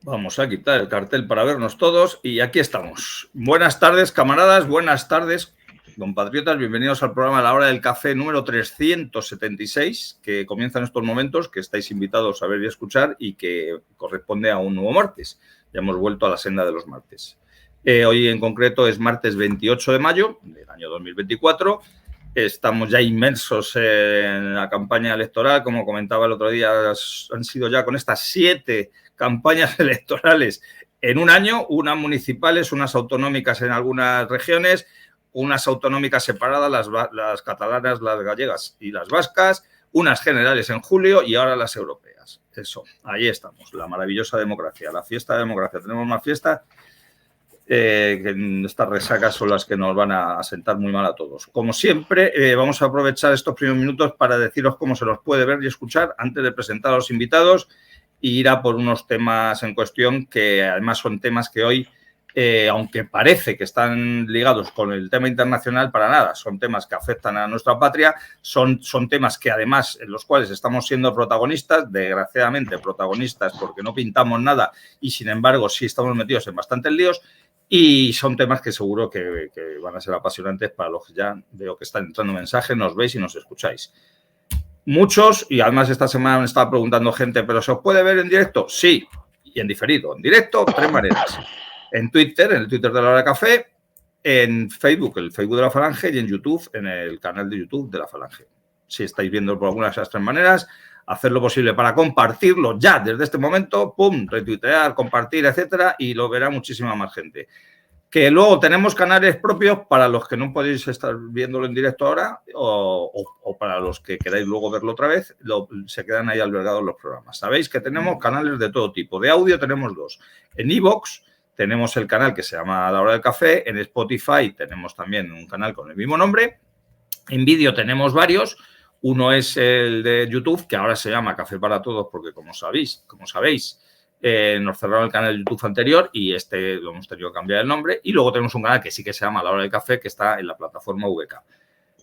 Vamos a quitar el cartel para vernos todos y aquí estamos. Buenas tardes, camaradas, buenas tardes, compatriotas. Bienvenidos al programa La Hora del Café número 376, que comienza en estos momentos, que estáis invitados a ver y escuchar y que corresponde a un nuevo martes. Ya hemos vuelto a la senda de los martes. Hoy en concreto es martes 28 de mayo del año 2024. Estamos ya inmersos en la campaña electoral. Como comentaba el otro día, han sido ya con estas 7 campañas electorales en un año, unas municipales, unas autonómicas en algunas regiones, unas autonómicas separadas, las catalanas, las gallegas y las vascas, unas generales en julio y ahora las europeas. Eso, ahí estamos, la maravillosa democracia, la fiesta de democracia. Tenemos más fiesta. Que estas resacas son las que nos van a sentar muy mal a todos. Como siempre, vamos a aprovechar estos primeros minutos para deciros cómo se los puede ver y escuchar antes de presentar a los invitados e ir a por unos temas en cuestión que además son temas que hoy, aunque parece que están ligados con el tema internacional, para nada, son temas que afectan a nuestra patria, son temas que además en los cuales estamos siendo protagonistas, desgraciadamente protagonistas porque no pintamos nada y sin embargo sí estamos metidos en bastantes líos. Y son temas que seguro que van a ser apasionantes para los que ya veo que están entrando mensajes, nos veis y nos escucháis. Muchos, y además esta semana me estaba preguntando gente, ¿pero se os puede ver en directo? Sí, y en diferido. En directo, 3 maneras. En Twitter, en el Twitter de La Hora de Café, en Facebook, el Facebook de La Falange, y en YouTube, en el canal de YouTube de La Falange. Si estáis viendo por alguna de esas 3 maneras, hacer lo posible para compartirlo ya desde este momento, pum, retuitear, compartir, etcétera, y lo verá muchísima más gente. Que luego tenemos canales propios para los que no podéis estar viéndolo en directo ahora o para los que queráis luego verlo otra vez, se quedan ahí albergados los programas. Sabéis que tenemos canales de todo tipo. De audio tenemos 2. En iVoox tenemos el canal que se llama La Hora del Café. En Spotify tenemos también un canal con el mismo nombre. En vídeo tenemos varios. Uno es el de YouTube, que ahora se llama Café para Todos, porque como sabéis, nos cerraron el canal de YouTube anterior y lo hemos tenido que cambiar el nombre. Y luego tenemos un canal que sí que se llama La Hora del Café, que está en la plataforma VK.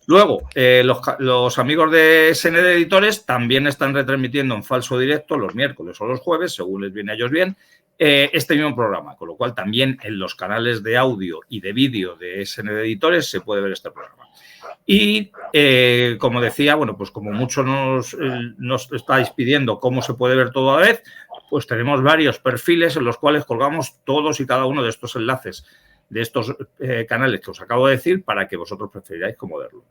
Luego, los amigos de SND Editores también están retransmitiendo en falso directo los miércoles o los jueves, según les viene a ellos bien, este mismo programa. Con lo cual, también en los canales de audio y de vídeo de SND Editores se puede ver este programa. Y, como decía, bueno, pues como mucho nos estáis pidiendo cómo se puede ver todo a la vez, pues tenemos varios perfiles en los cuales colgamos todos y cada uno de estos enlaces de estos canales que os acabo de decir para que vosotros preferiráis cómo verlo.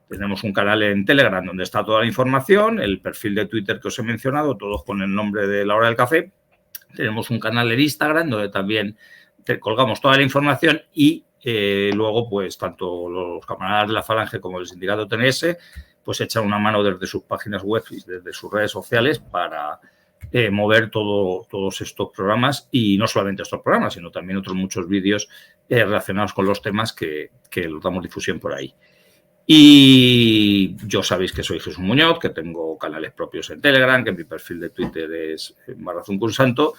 Tenemos un canal en Telegram donde está toda la información, el perfil de Twitter que os he mencionado, todos con el nombre de La Hora del Café. Tenemos un canal en Instagram donde también colgamos toda la información y luego, pues, tanto los camaradas de La Falange como el sindicato TNS, pues echan una mano desde sus páginas web y desde sus redes sociales para mover todos estos programas y no solamente estos programas, sino también otros muchos vídeos relacionados con los temas que los damos difusión por ahí. Y yo sabéis que soy Jesús Muñoz, que tengo canales propios en Telegram, que mi perfil de Twitter es @Zunkunsanto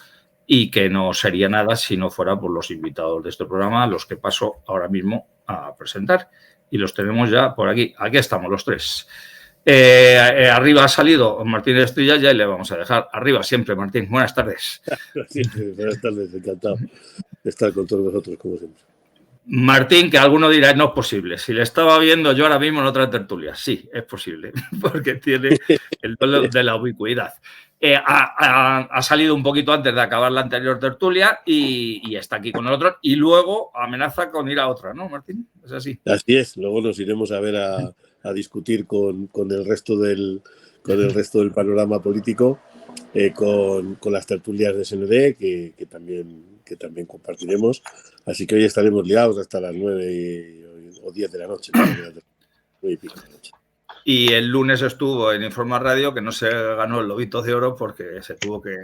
y que no sería nada si no fuera por los invitados de este programa, los que paso ahora mismo a presentar. Y los tenemos ya por aquí. Aquí estamos los 3. Arriba ha salido Martín Estrella, ya le vamos a dejar arriba siempre. Martín, buenas tardes. Sí, buenas tardes, encantado de estar con todos vosotros, como siempre. Martín, que alguno dirá, no es posible. Si le estaba viendo yo ahora mismo en otra tertulia. Sí, es posible, porque tiene el don de la ubicuidad. Ha salido un poquito antes de acabar la anterior tertulia y está aquí con nosotros. Y luego amenaza con ir a otra, ¿no, Martín? ¿Es así? Así es. Luego nos iremos a ver a discutir con el resto del panorama político, con las tertulias de SND que también compartiremos. Así que hoy estaremos liados hasta las 9 o 10 de la noche. 9 y pico de la noche. Y el lunes estuvo en Informa Radio, que no se ganó el Lobito de Oro porque se tuvo que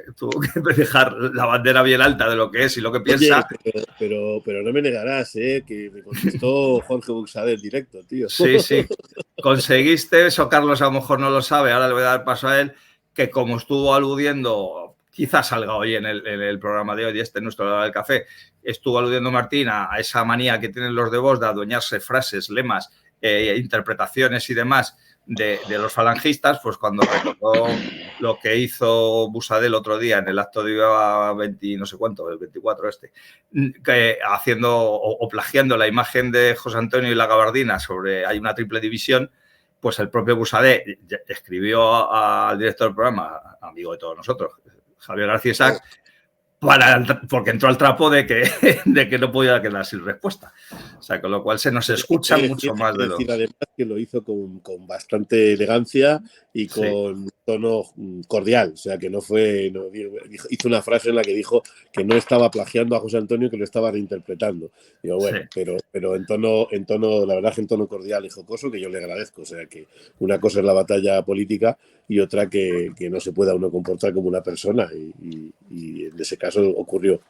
dejar la bandera bien alta de lo que es y lo que piensa. Oye, pero no me negarás, que me contestó Jorge Buxade en directo, tío. Sí. Conseguiste eso, Carlos a lo mejor no lo sabe, ahora le voy a dar paso a él, que como estuvo aludiendo, quizás salga hoy en el programa de hoy, nuestro Hora del Café, estuvo aludiendo Martín a esa manía que tienen los de Vox de adueñarse frases, lemas, interpretaciones y demás de los falangistas, pues cuando recordó lo que hizo Busadé el otro día en el acto de IVA 20, no sé cuánto, el 24 haciendo o plagiando la imagen de José Antonio y la gabardina sobre hay una triple división, pues el propio Busadé escribió al director del programa, amigo de todos nosotros, Javier García Isaac, porque entró al trapo de que no podía quedar sin respuesta. O sea, con lo cual se nos escucha mucho más de los... Además que lo hizo con bastante elegancia y con tono cordial. O sea, que no fue... hizo una frase en la que dijo que no estaba plagiando a José Antonio, que lo estaba reinterpretando. Digo, bueno, pero en tono, la verdad que en tono cordial y jocoso, que yo le agradezco. O sea, que una cosa es la batalla política y otra que no se pueda uno comportar como una persona. Y en ese caso ocurrió.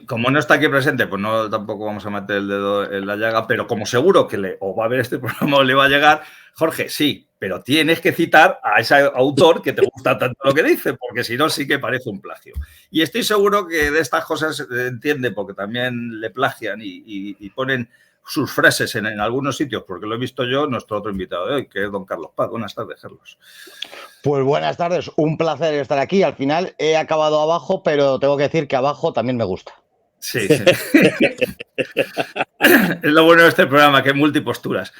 Como no está aquí presente, pues no tampoco vamos a meter el dedo en la llaga, pero como seguro que o va a ver este programa o le va a llegar, Jorge, sí, pero tienes que citar a ese autor que te gusta tanto lo que dice, porque si no sí que parece un plagio. Y estoy seguro que de estas cosas entiende, porque también le plagian y ponen sus frases en algunos sitios, porque lo he visto yo, nuestro otro invitado de hoy, que es don Carlos Paz. Buenas tardes, Carlos. Pues buenas tardes, un placer estar aquí. Al final he acabado abajo, pero tengo que decir que abajo también me gusta. Sí. Es lo bueno de este programa, que es multiposturas.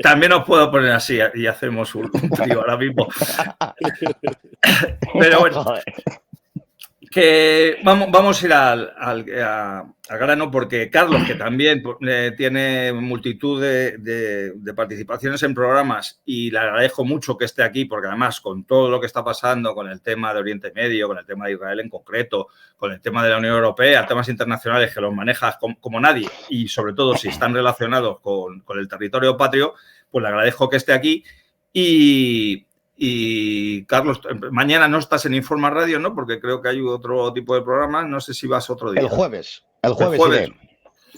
También os puedo poner así y hacemos un trío ahora mismo. Pero bueno, que vamos a ir al grano, porque Carlos, que también tiene multitud de participaciones en programas, y le agradezco mucho que esté aquí, porque además con todo lo que está pasando con el tema de Oriente Medio, con el tema de Israel en concreto, con el tema de la Unión Europea, temas internacionales que los manejas como nadie, y sobre todo si están relacionados con el territorio patrio, pues le agradezco que esté aquí. Y Carlos, mañana no estás en Informa Radio, ¿no? Porque creo que hay otro tipo de programa. No sé si vas otro día. El jueves iré.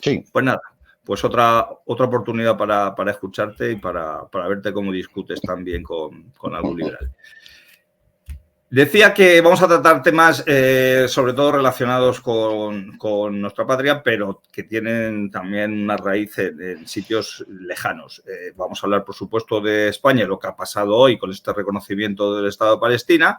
Sí. Pues nada, pues otra oportunidad para escucharte y para verte cómo discutes también con algún liberal. Decía que vamos a tratar temas sobre todo relacionados con nuestra patria, pero que tienen también una raíz en sitios lejanos. Vamos a hablar, por supuesto, de España, lo que ha pasado hoy con este reconocimiento del Estado de Palestina,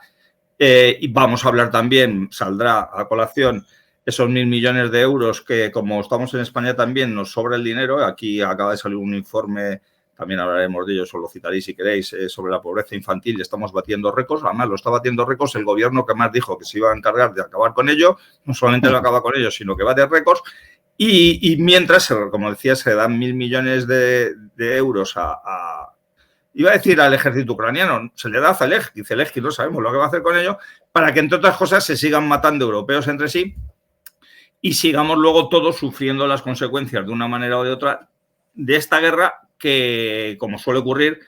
y vamos a hablar también, saldrá a colación, esos 1.000 millones de euros que, como estamos en España también, nos sobra el dinero. Aquí acaba de salir un informe, también hablaremos de ello, os lo citaréis si queréis, sobre la pobreza infantil, y estamos batiendo récords. Además, lo está batiendo récords el gobierno que más dijo que se iba a encargar de acabar con ello. No solamente lo acaba con ello, sino que bate récords. Y mientras, como decía, se dan 1.000 millones de euros iba a decir al ejército ucraniano, se le da a Zelensky, y Zelensky no sabemos lo que va a hacer con ello, para que, entre otras cosas, se sigan matando europeos entre sí y sigamos luego todos sufriendo las consecuencias de una manera o de otra de esta guerra que, como suele ocurrir,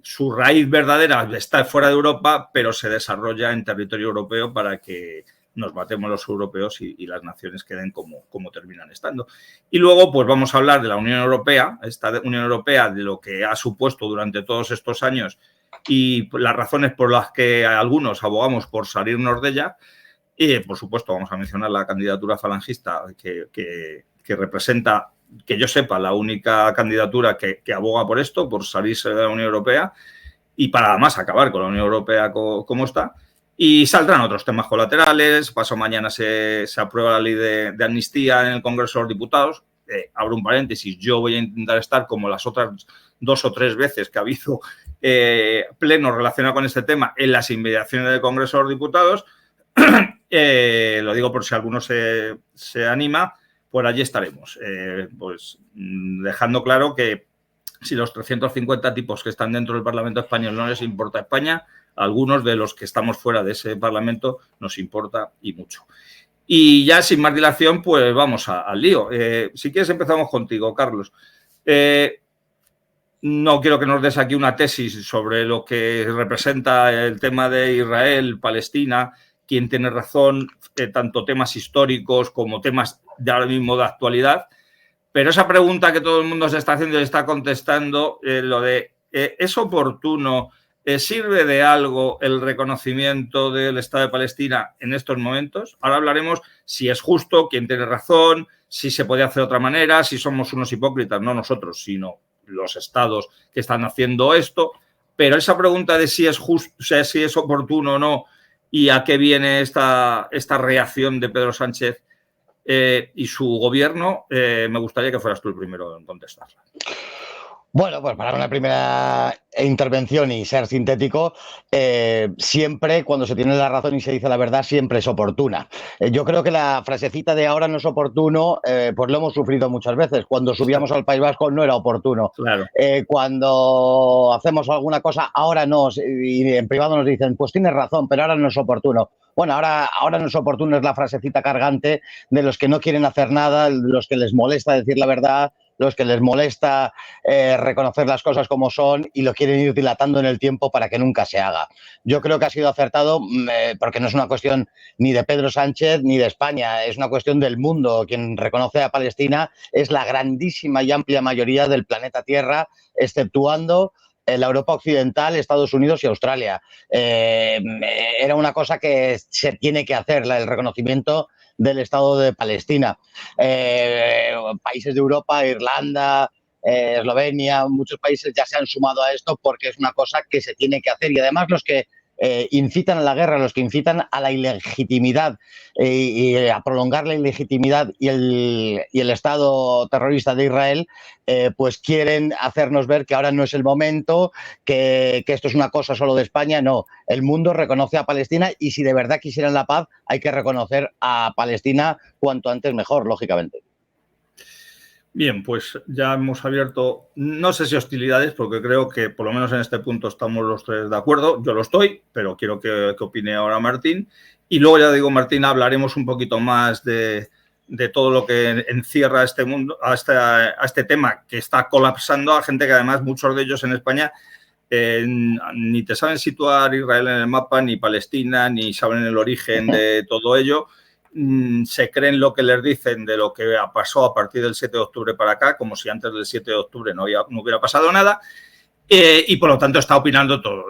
su raíz verdadera está fuera de Europa, pero se desarrolla en territorio europeo para que nos matemos los europeos y las naciones queden como terminan estando. Y luego, pues vamos a hablar de la Unión Europea, esta Unión Europea, de lo que ha supuesto durante todos estos años y las razones por las que algunos abogamos por salirnos de ella. Y, por supuesto, vamos a mencionar la candidatura falangista que representa, que yo sepa, la única candidatura que aboga por esto, por salirse de la Unión Europea y para además acabar con la Unión Europea como está. Y saldrán otros temas colaterales. Paso mañana se aprueba la ley de amnistía en el Congreso de los Diputados. Abro un paréntesis, yo voy a intentar estar como las otras 2 o 3 veces que ha habido pleno relacionado con este tema en las inmediaciones del Congreso de los Diputados. Lo digo por si alguno se anima, por allí estaremos. Pues dejando claro que si los 350 tipos que están dentro del Parlamento español no les importa España, a algunos de los que estamos fuera de ese Parlamento nos importa y mucho. Y ya sin más dilación, pues vamos al lío. Si quieres empezamos contigo, Carlos. No quiero que nos des aquí una tesis sobre lo que representa el tema de Israel, Palestina, quién tiene razón, tanto temas históricos como temas de ahora mismo de actualidad. Pero esa pregunta que todo el mundo se está haciendo y está contestando, lo de ¿es oportuno, sirve de algo el reconocimiento del Estado de Palestina en estos momentos? Ahora hablaremos si es justo, quién tiene razón, si se puede hacer de otra manera, si somos unos hipócritas, no nosotros, sino los estados que están haciendo esto. pero esa pregunta de si es justo, o sea, si es oportuno o no y a qué viene esta reacción de Pedro Sánchez y su gobierno, me gustaría que fueras tú el primero en contestarla. Bueno, pues para una primera intervención y ser sintético, siempre cuando se tiene la razón y se dice la verdad, siempre es oportuna. Yo creo que la frasecita de ahora no es oportuno, pues lo hemos sufrido muchas veces. Cuando subíamos al País Vasco no era oportuno. Claro. Cuando hacemos alguna cosa, ahora no, y en privado nos dicen, pues tienes razón, pero ahora no es oportuno. Bueno, ahora no es oportuno, es la frasecita cargante de los que no quieren hacer nada, los que les molesta decir la verdad, los que les molesta reconocer las cosas como son y lo quieren ir dilatando en el tiempo para que nunca se haga. Yo creo que ha sido acertado porque no es una cuestión ni de Pedro Sánchez ni de España, es una cuestión del mundo. Quien reconoce a Palestina es la grandísima y amplia mayoría del planeta Tierra, exceptuando la Europa Occidental, Estados Unidos y Australia. Era una cosa que se tiene que hacer, el reconocimiento del Estado de Palestina. Países de Europa, Irlanda, Eslovenia, muchos países ya se han sumado a esto porque es una cosa que se tiene que hacer. Y además los que incitan a la guerra, los que incitan a la ilegitimidad y a prolongar la ilegitimidad y el Estado terrorista de Israel, pues quieren hacernos ver que ahora no es el momento, que esto es una cosa solo de España. No, el mundo reconoce a Palestina y si de verdad quisieran la paz hay que reconocer a Palestina cuanto antes mejor, lógicamente. Bien, pues ya hemos abierto, no sé si hostilidades, porque creo que por lo menos en este punto estamos los tres de acuerdo. Yo lo estoy, pero quiero que opine ahora Martín. Y luego, ya digo, Martín, hablaremos un poquito más de todo lo que encierra este mundo, a este tema que está colapsando, a gente que además muchos de ellos en España ni te saben situar Israel en el mapa, ni Palestina, ni saben el origen de todo ello. Se creen lo que les dicen de lo que pasó a partir del 7 de octubre para acá, como si antes del 7 de octubre no hubiera pasado nada, y por lo tanto está opinando todo,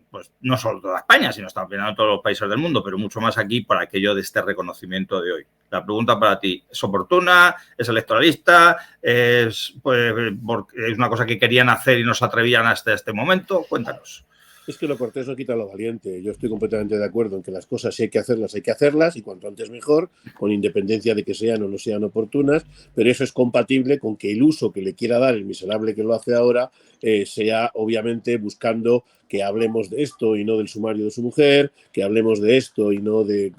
pues no solo toda España, sino está opinando todos los países del mundo, pero mucho más aquí por aquello de este reconocimiento de hoy. La pregunta para ti, ¿es oportuna? ¿Es electoralista? ¿Es una cosa que querían hacer y no se atrevían hasta este momento? Cuéntanos. Es que lo cortés no quita lo valiente. Yo estoy completamente de acuerdo en que las cosas si hay que hacerlas y cuanto antes mejor, con independencia de que sean o no sean oportunas, pero eso es compatible con que el uso que le quiera dar el miserable que lo hace ahora sea obviamente buscando que hablemos de esto y no del sumario de su mujer, que hablemos de esto y no de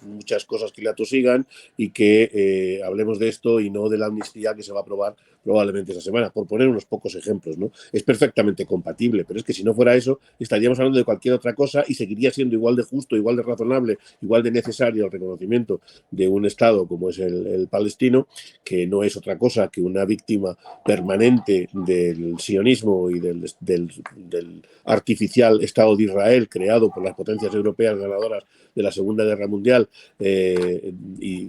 muchas cosas que le atosigan y que hablemos de esto y no de la amnistía que se va a aprobar probablemente esa semana, por poner unos pocos ejemplos, ¿no? Es perfectamente compatible, pero es que si no fuera eso, estaríamos hablando de cualquier otra cosa y seguiría siendo igual de justo, igual de razonable, igual de necesario el reconocimiento de un Estado como es el palestino, que no es otra cosa que una víctima permanente del sionismo y del artificial Estado de Israel creado por las potencias europeas ganadoras de la Segunda Guerra Mundial y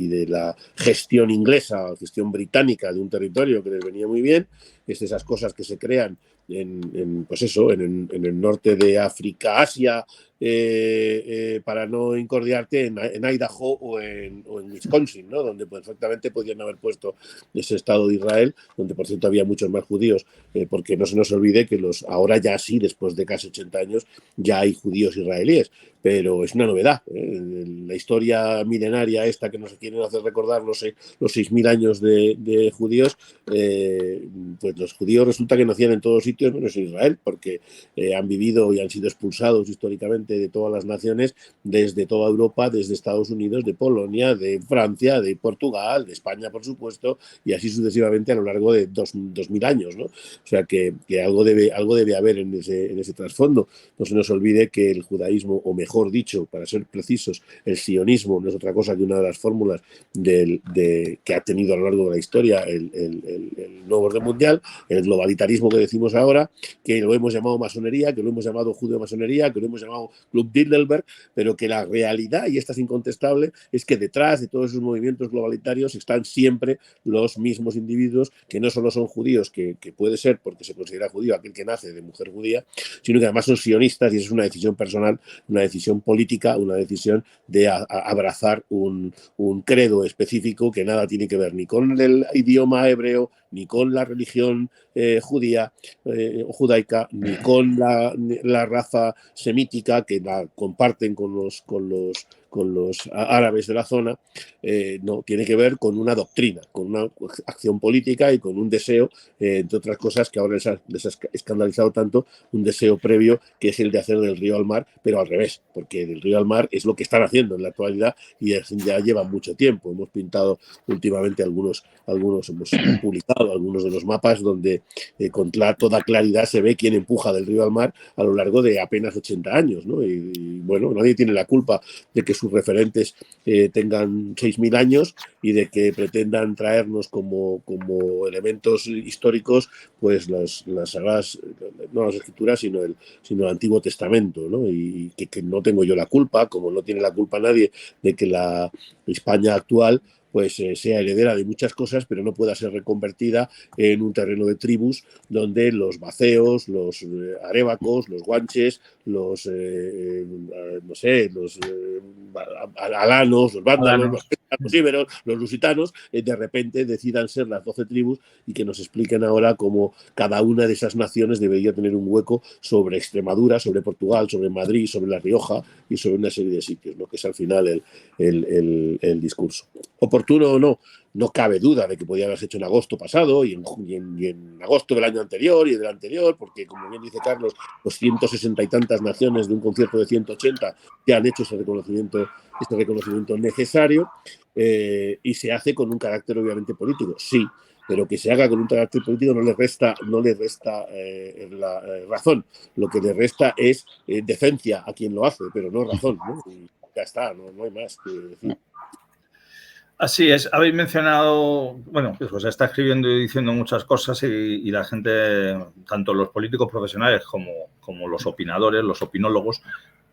de la gestión inglesa, gestión británica de un territorio que les venía muy bien. Es de esas cosas que se crean en el norte de África, Asia, para no incordiarte en Idaho o en Wisconsin, ¿no? Donde perfectamente podían haber puesto ese Estado de Israel, donde por cierto había muchos más judíos, porque no se nos olvide que ahora ya sí, después de casi 80 años, ya hay judíos israelíes, pero es una novedad. La historia milenaria esta que nos quieren hacer recordar los 6.000 años de judíos, pues los judíos resulta que nacían en todos sitios menos en Israel, porque han vivido y han sido expulsados históricamente de todas las naciones, desde toda Europa, desde Estados Unidos, de Polonia, de Francia, de Portugal, de España, por supuesto, y así sucesivamente a lo largo de 2.000 años, ¿no? O sea que algo debe haber en ese trasfondo. No se nos olvide que el judaísmo, o mejor dicho, para ser precisos, el sionismo no es otra cosa que una de las fórmulas que ha tenido a lo largo de la historia el nuevo orden mundial, el globalitarismo que decimos ahora, que lo hemos llamado masonería, que lo hemos llamado judeo-masonería, que lo hemos llamado Club Bilderberg, pero que la realidad, y esta es incontestable, es que detrás de todos esos movimientos globalitarios están siempre los mismos individuos que no solo son judíos, que puede ser porque se considera judío aquel que nace de mujer judía, sino que además son sionistas, y es una decisión personal, una decisión política, una decisión de abrazar un credo específico que nada tiene que ver ni con el idioma hebreo, ni con la religión, tradición judía o judaica, ni con la raza semítica que la comparten con los árabes de la zona, no, tiene que ver con una doctrina, con una acción política y con un deseo, entre otras cosas que ahora les ha escandalizado tanto, un deseo previo que es el de hacer del río al mar, pero al revés, porque del río al mar es lo que están haciendo en la actualidad y ya llevan mucho tiempo. Hemos pintado últimamente algunos hemos publicado algunos de los mapas donde con toda claridad se ve quién empuja del río al mar a lo largo de apenas 80 años, ¿no? Y bueno, nadie tiene la culpa de que sus referentes tengan 6.000 años y de que pretendan traernos como elementos históricos pues las sagradas, no las escrituras, sino el Antiguo Testamento, ¿no? Y que no tengo yo la culpa, como no tiene la culpa nadie de que la España actual pues sea heredera de muchas cosas, pero no pueda ser reconvertida en un terreno de tribus donde los baceos, los arébacos, los guanches, los alanos, los vándalos, los íberos, los lusitanos, de repente decidan ser las 12 tribus y que nos expliquen ahora cómo cada una de esas naciones debería tener un hueco sobre Extremadura, sobre Portugal, sobre Madrid, sobre La Rioja y sobre una serie de sitios, ¿no? Que es al final el discurso. Oportuno o no, no cabe duda de que podía haberse hecho en agosto pasado y en agosto del año anterior y del anterior, porque como bien dice Carlos, los 160 y tantas naciones de un concierto de 180 ya han hecho ese reconocimiento necesario, y se hace con un carácter obviamente político, sí, pero que se haga con un carácter político no le resta la razón. Lo que le resta es decencia a quien lo hace, pero no razón, ¿no? Y ya está, no hay más que decir. Así es, habéis mencionado, bueno, pues se está escribiendo y diciendo muchas cosas y la gente, tanto los políticos profesionales como los opinadores, los opinólogos,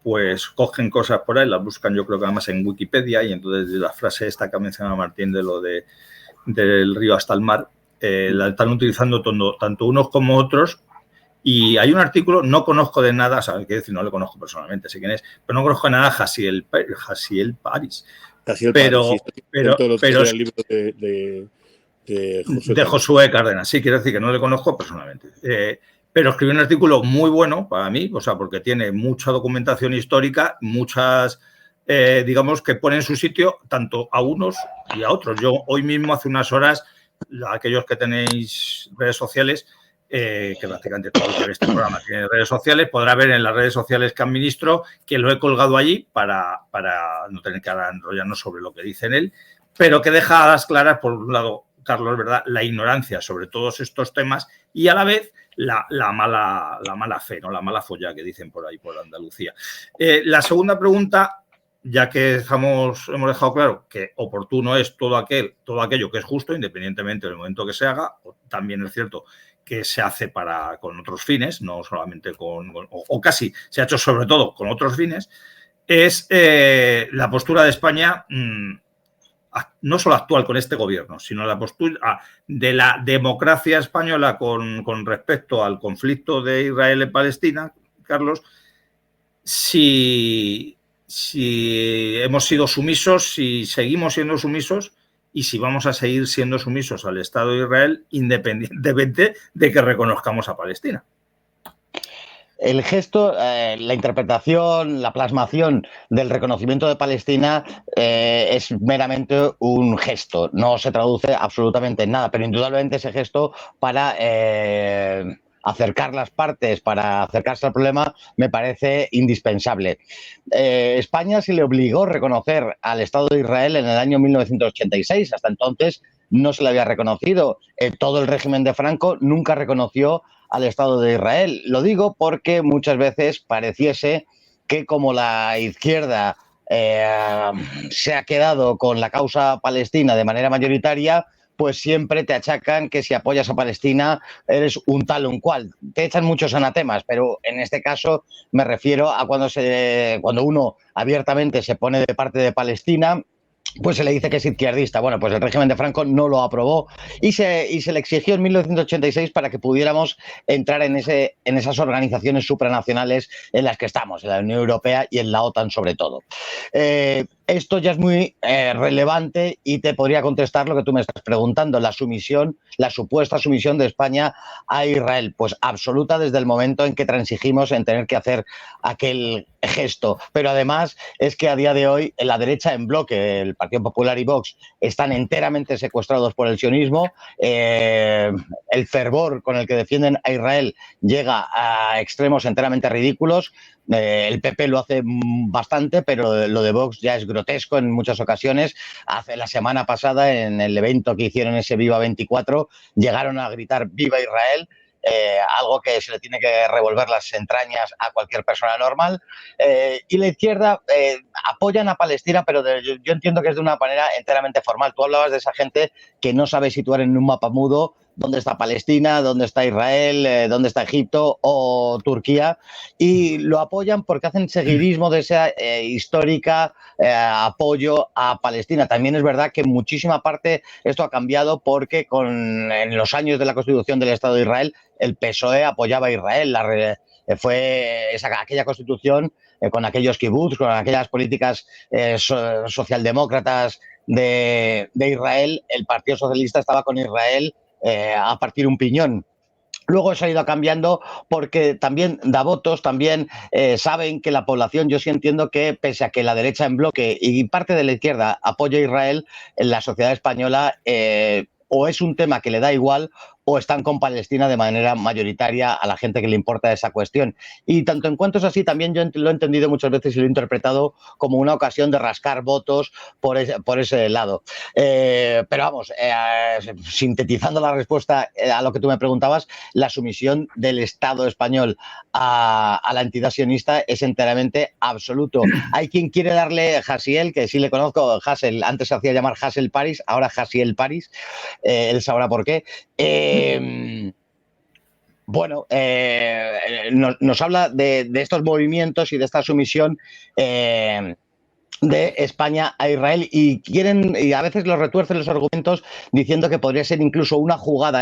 pues cogen cosas por ahí, las buscan yo creo que además en Wikipedia y entonces la frase esta que ha mencionado Martín de lo del río hasta el mar, la están utilizando tanto unos como otros. Y hay un artículo, no conozco de nada, ¿sabes qué decir? No le conozco personalmente, sé quién es, pero no conozco de nada Jaciel Paris. Pero el libro de Josué Cárdenas, sí, quiero decir que no le conozco personalmente. Pero escribió un artículo muy bueno para mí, o sea, porque tiene mucha documentación histórica, muchas, digamos, que pone en su sitio tanto a unos y a otros. Yo hoy mismo, hace unas horas, aquellos que tenéis redes sociales, que prácticamente todo el que ve este programa tiene redes sociales, podrá ver en las redes sociales que administro que lo he colgado allí para no tener que enrollarnos sobre lo que dice en él, pero que deja a las claras, por un lado, Carlos, ¿verdad?, la ignorancia sobre todos estos temas y a la vez la mala fe, ¿no?, la mala folla que dicen por ahí, por Andalucía. La segunda pregunta, ya que hemos dejado claro que oportuno es todo aquello que es justo, independientemente del momento que se haga, también es cierto que se hace con otros fines, no solamente o casi se ha hecho sobre todo con otros fines, es la postura de España, no solo actual con este gobierno, sino la postura de la democracia española con respecto al conflicto de Israel y Palestina, Carlos, si hemos sido sumisos, si seguimos siendo sumisos y si vamos a seguir siendo sumisos al Estado de Israel independientemente de que reconozcamos a Palestina. El gesto, la interpretación, la plasmación del reconocimiento de Palestina es meramente un gesto, no se traduce absolutamente en nada, pero indudablemente ese gesto para acercar las partes, para acercarse al problema, me parece indispensable. España se le obligó a reconocer al Estado de Israel en el año 1986, hasta entonces no se le había reconocido. Todo el régimen de Franco nunca reconoció al Estado de Israel. Lo digo porque muchas veces pareciese que como la izquierda se ha quedado con la causa palestina de manera mayoritaria, pues siempre te achacan que si apoyas a Palestina eres un tal o un cual. Te echan muchos anatemas, pero en este caso me refiero a cuando uno abiertamente se pone de parte de Palestina, pues se le dice que es izquierdista. Bueno, pues el régimen de Franco no lo aprobó y se le exigió en 1986 para que pudiéramos entrar en esas organizaciones supranacionales en las que estamos, en la Unión Europea y en la OTAN sobre todo. esto ya es muy relevante y te podría contestar lo que tú me estás preguntando, la supuesta sumisión de España a Israel. Pues absoluta desde el momento en que transigimos en tener que hacer aquel gesto. Pero además es que a día de hoy la derecha en bloque, el Partido Popular y Vox, están enteramente secuestrados por el sionismo. El fervor con el que defienden a Israel llega a extremos enteramente ridículos. El PP lo hace bastante, pero lo de Vox ya es grotesco en muchas ocasiones. Hace la semana pasada, en el evento que hicieron ese Viva 24, llegaron a gritar ¡Viva Israel! Algo que se le tiene que revolver las entrañas a cualquier persona normal. Y la izquierda apoyan a Palestina, pero yo entiendo que es de una manera enteramente formal. Tú hablabas de esa gente que no sabe situar en un mapa mudo dónde está Palestina, dónde está Israel, dónde está Egipto o Turquía, y lo apoyan porque hacen seguidismo de esa histórica apoyo a Palestina. También es verdad que en muchísima parte esto ha cambiado porque en los años de la constitución del Estado de Israel el PSOE apoyaba a Israel. Fue aquella constitución con aquellos kibbutz, con aquellas políticas socialdemócratas de Israel. El Partido Socialista estaba con Israel a partir un piñón. Luego eso ha ido cambiando porque también da votos, también saben que la población, yo sí entiendo que pese a que la derecha en bloque y parte de la izquierda apoya a Israel, en la sociedad española o es un tema que le da igual o están con Palestina de manera mayoritaria a la gente que le importa esa cuestión. Y tanto en cuanto es así, también yo lo he entendido muchas veces y lo he interpretado como una ocasión de rascar votos por ese lado. Pero vamos, sintetizando la respuesta a lo que tú me preguntabas, la sumisión del Estado español a la entidad sionista es enteramente absoluto. Hay quien quiere darle Jasiel, que sí le conozco, Hassel, antes se hacía llamar Hassel Paris, ahora Jasiel Paris, él sabrá por qué. Bueno, nos habla de estos movimientos y de esta sumisión de España a Israel y a veces los retuercen los argumentos diciendo que podría ser incluso una jugada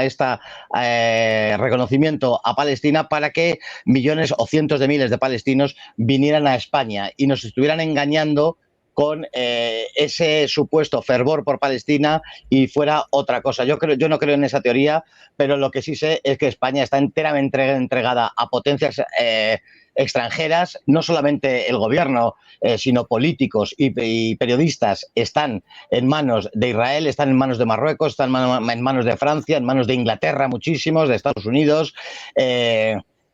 reconocimiento a Palestina para que millones o cientos de miles de palestinos vinieran a España y nos estuvieran engañando con ese supuesto fervor por Palestina y fuera otra cosa. Yo no creo en esa teoría, pero lo que sí sé es que España está enteramente entregada a potencias extranjeras. No solamente el gobierno, sino políticos y periodistas están en manos de Israel, están en manos de Marruecos, están en manos de Francia, en manos de Inglaterra, muchísimos, de Estados Unidos.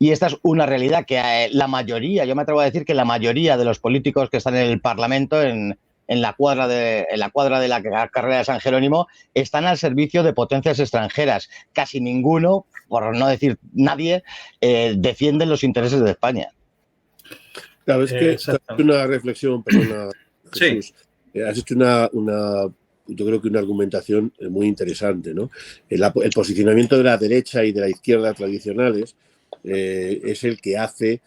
Y esta es una realidad que la mayoría, yo me atrevo a decir que la mayoría de los políticos que están en el Parlamento, en la cuadra de la carrera de San Jerónimo, están al servicio de potencias extranjeras. Casi ninguno, por no decir nadie, defiende los intereses de España. Claro, es que has hecho una reflexión, perdona, Jesús. Sí. Has hecho yo creo que una argumentación muy interesante, ¿no? El posicionamiento de la derecha y de la izquierda tradicionales es el que hace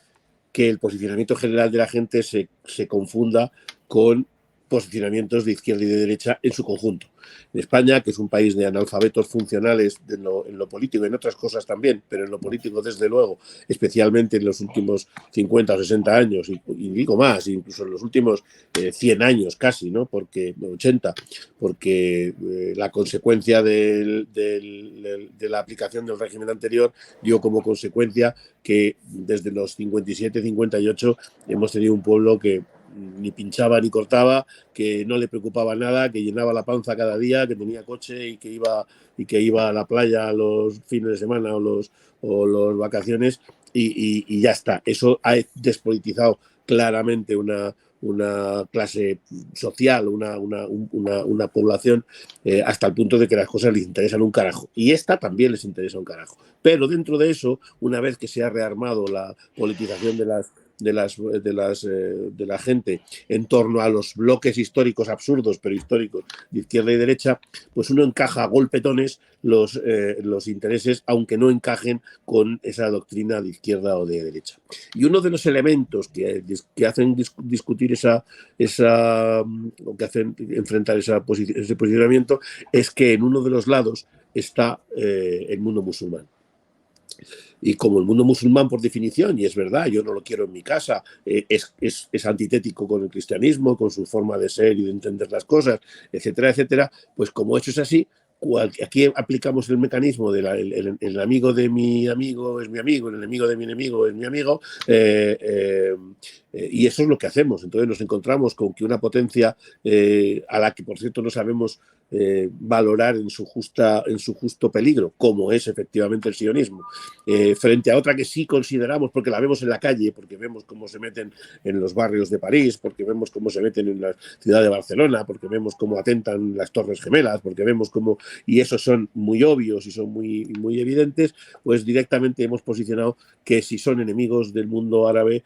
que el posicionamiento general de la gente se confunda con posicionamientos de izquierda y de derecha en su conjunto. En España, que es un país de analfabetos funcionales en lo político y en otras cosas también, pero en lo político desde luego, especialmente en los últimos 50 o 60 años y digo más, incluso en los últimos 100 años casi, ¿no? 80, porque la consecuencia de la aplicación del régimen anterior dio como consecuencia que desde los 57-58 hemos tenido un pueblo que ni pinchaba ni cortaba, que no le preocupaba nada, que llenaba la panza cada día, que tenía coche y que iba a la playa los fines de semana o los vacaciones y ya está. Eso ha despolitizado claramente una clase social, una población, hasta el punto de que las cosas les interesan un carajo. Y esta también les interesa un carajo. Pero dentro de eso, una vez que se ha rearmado la politización de la gente en torno a los bloques históricos absurdos, pero históricos, de izquierda y derecha, pues uno encaja a golpetones los intereses, aunque no encajen con esa doctrina de izquierda o de derecha. Y uno de los elementos que hacen discutir o que hacen enfrentar ese posicionamiento es que en uno de los lados está el mundo musulmán. Y como el mundo musulmán, por definición, y es verdad, yo no lo quiero en mi casa, es antitético con el cristianismo, con su forma de ser y de entender las cosas, etcétera, etcétera, pues como eso es así, aquí aplicamos el mecanismo de el amigo de mi amigo es mi amigo, el enemigo de mi enemigo es mi amigo, y eso es lo que hacemos. Entonces nos encontramos con que una potencia a la que, por cierto, no sabemos valorar en su justo peligro, como es efectivamente el sionismo, frente a otra que sí consideramos, porque la vemos en la calle, porque vemos cómo se meten en los barrios de París, porque vemos cómo se meten en la ciudad de Barcelona, porque vemos cómo atentan las Torres Gemelas, porque vemos cómo, y esos son muy obvios y son muy, muy evidentes, pues directamente hemos posicionado que si son enemigos del mundo árabe,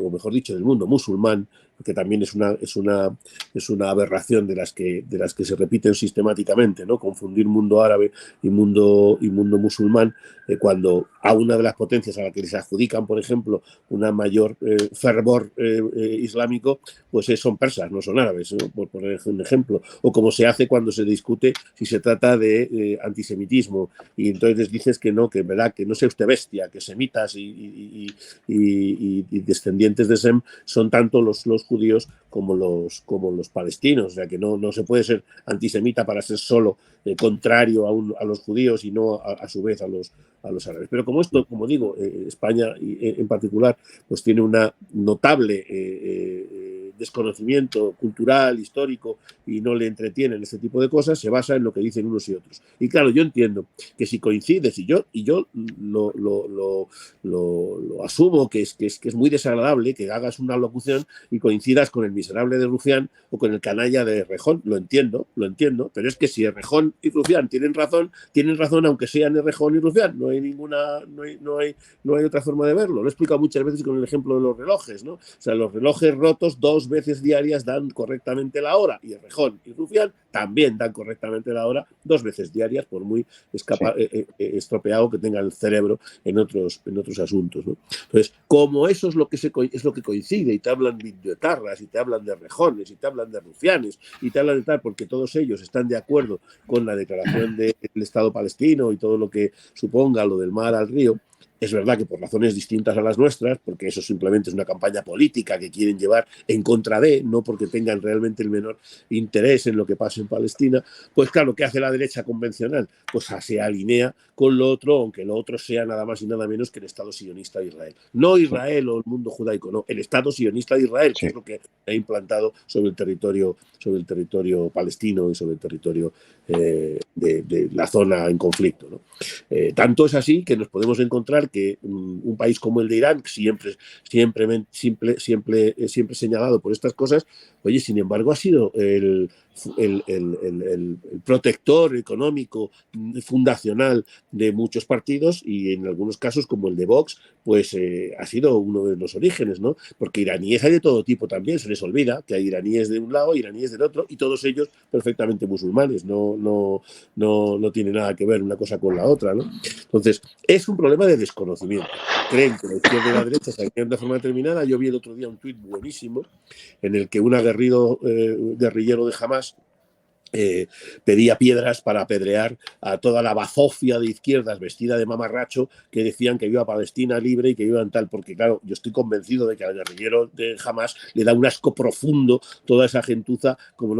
o mejor dicho, del mundo musulmán, que también es una aberración de las que se repiten sistemáticamente, ¿no? Confundir mundo árabe y mundo musulmán, cuando a una de las potencias a la que les adjudican, por ejemplo, una mayor fervor islámico, pues son persas, no son árabes, ¿no? Por poner un ejemplo. O como se hace cuando se discute si se trata de antisemitismo, y entonces dices que no, que en verdad, que no sea usted bestia, que semitas y descendientes de Sem son tanto los judíos como los palestinos, o sea que no se puede ser antisemita para ser solo contrario a los judíos y no a su vez a los árabes. Pero como esto, como digo, España en particular, pues tiene una notable desconocimiento cultural, histórico, y no le entretienen este tipo de cosas, se basa en lo que dicen unos y otros. Y claro, yo entiendo que si coincides, y yo lo asumo, que es muy desagradable que hagas una locución y coincidas con el miserable de Rufián o con el canalla de Errejón, lo entiendo, pero es que si Errejón y Rufián tienen razón aunque sean Errejón y Rufián, no hay otra forma de verlo. Lo he explicado muchas veces con el ejemplo de los relojes, ¿no? O sea, los relojes rotos 2 veces diarias dan correctamente la hora, y Errejón y Rufián también dan correctamente la hora 2 veces diarias, por muy estropeado que tenga el cerebro en otros asuntos, ¿no? Entonces, como eso es lo que coincide, y te hablan de etarras, y te hablan de rejones, y te hablan de rufianes, y te hablan de tal, porque todos ellos están de acuerdo con la declaración del Estado palestino y todo lo que suponga lo del mar al río. Es verdad que por razones distintas a las nuestras, porque eso simplemente es una campaña política que quieren llevar en contra de, no porque tengan realmente el menor interés en lo que pasa en Palestina, pues claro, ¿qué hace la derecha convencional? Pues se alinea con lo otro, aunque lo otro sea nada más y nada menos que el Estado sionista de Israel. No Israel o el mundo judaico, no, el Estado sionista de Israel, que es lo que ha implantado sobre el territorio palestino y sobre el territorio de la zona en conflicto, ¿no? Tanto es así que nos podemos encontrar que un país como el de Irán, siempre señalado por estas cosas, oye, sin embargo, ha sido el protector económico fundacional de muchos partidos, y en algunos casos, como el de Vox, pues ha sido uno de los orígenes, ¿no? Porque iraníes hay de todo tipo también, se les olvida que hay iraníes de un lado, iraníes del otro, y todos ellos perfectamente musulmanes, no tiene nada que ver una cosa con la otra, ¿no? Entonces, es un problema de desconocimiento. Creen que la izquierda y la derecha se alinean de forma determinada. Yo vi el otro día un tuit buenísimo en el que un aguerrido guerrillero de Hamás pedía piedras para apedrear a toda la bazofia de izquierdas vestida de mamarracho que decían que iba a Palestina libre y que iban tal, porque claro, yo estoy convencido de que al guerrillero de Hamás le da un asco profundo toda esa gentuza, como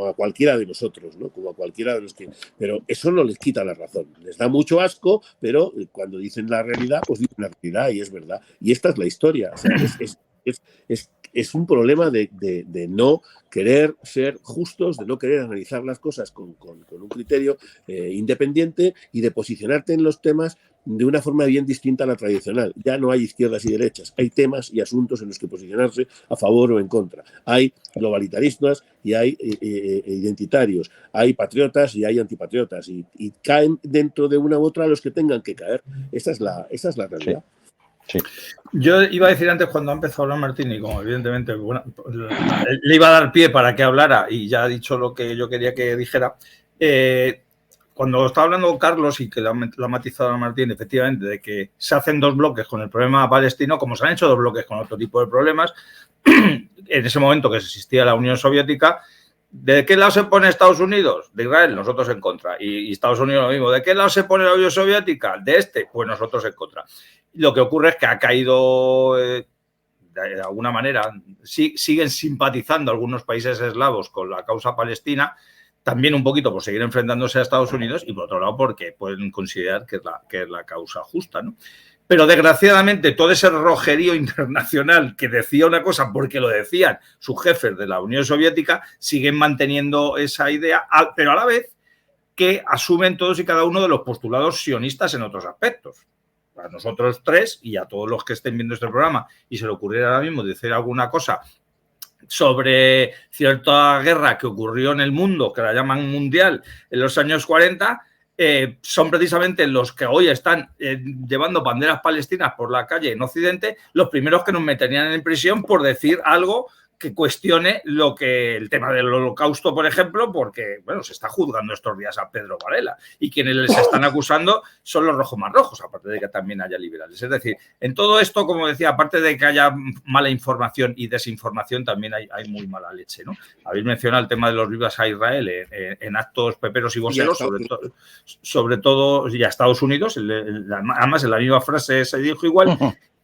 a cualquiera de nosotros, ¿no? Como a cualquiera de los que... Pero eso no les quita la razón, les da mucho asco, pero cuando dicen la realidad, pues dicen la realidad, y es verdad. Y esta es la historia, o sea, es un problema de no querer ser justos, de no querer analizar las cosas con un criterio independiente, y de posicionarte en los temas de una forma bien distinta a la tradicional. Ya no hay izquierdas y derechas, hay temas y asuntos en los que posicionarse a favor o en contra. Hay globalitaristas y hay identitarios, hay patriotas y hay antipatriotas, y caen dentro de una u otra los que tengan que caer. Esa es la realidad. Sí. Yo iba a decir antes, cuando ha empezado a hablar Martín, y como evidentemente le iba a dar pie para que hablara, y ya ha dicho lo que yo quería que dijera, cuando estaba hablando Carlos, y que lo ha matizado a Martín, efectivamente, de que se hacen 2 bloques con el problema palestino, como se han hecho 2 bloques con otro tipo de problemas, en ese momento que existía la Unión Soviética, ¿De qué lado se pone Estados Unidos? De Israel, nosotros en contra. Y Estados Unidos lo mismo. ¿De qué lado se pone la Unión Soviética? De este, pues nosotros en contra. Lo que ocurre es que ha caído, de alguna manera, siguen simpatizando algunos países eslavos con la causa palestina, también un poquito por seguir enfrentándose a Estados Unidos y por otro lado porque pueden considerar que es la causa justa, ¿no? Pero desgraciadamente todo ese rojerío internacional que decía una cosa porque lo decían sus jefes de la Unión Soviética siguen manteniendo esa idea, pero a la vez que asumen todos y cada uno de los postulados sionistas en otros aspectos. A nosotros tres y a todos los que estén viendo este programa y se le ocurriera ahora mismo decir alguna cosa sobre cierta guerra que ocurrió en el mundo, que la llaman mundial, en los años 40, son precisamente los que hoy están llevando banderas palestinas por la calle en Occidente, los primeros que nos meterían en prisión por decir algo que cuestione el tema del Holocausto, por ejemplo, porque bueno, se está juzgando estos días a Pedro Varela y quienes les están acusando son los rojos más rojos, aparte de que también haya liberales. Es decir, en todo esto, como decía, aparte de que haya mala información y desinformación, también hay muy mala leche, ¿no? Habéis mencionado el tema de los vivas a Israel en actos peperos y voceros, sobre todo y a Estados Unidos, además en la misma frase se dijo igual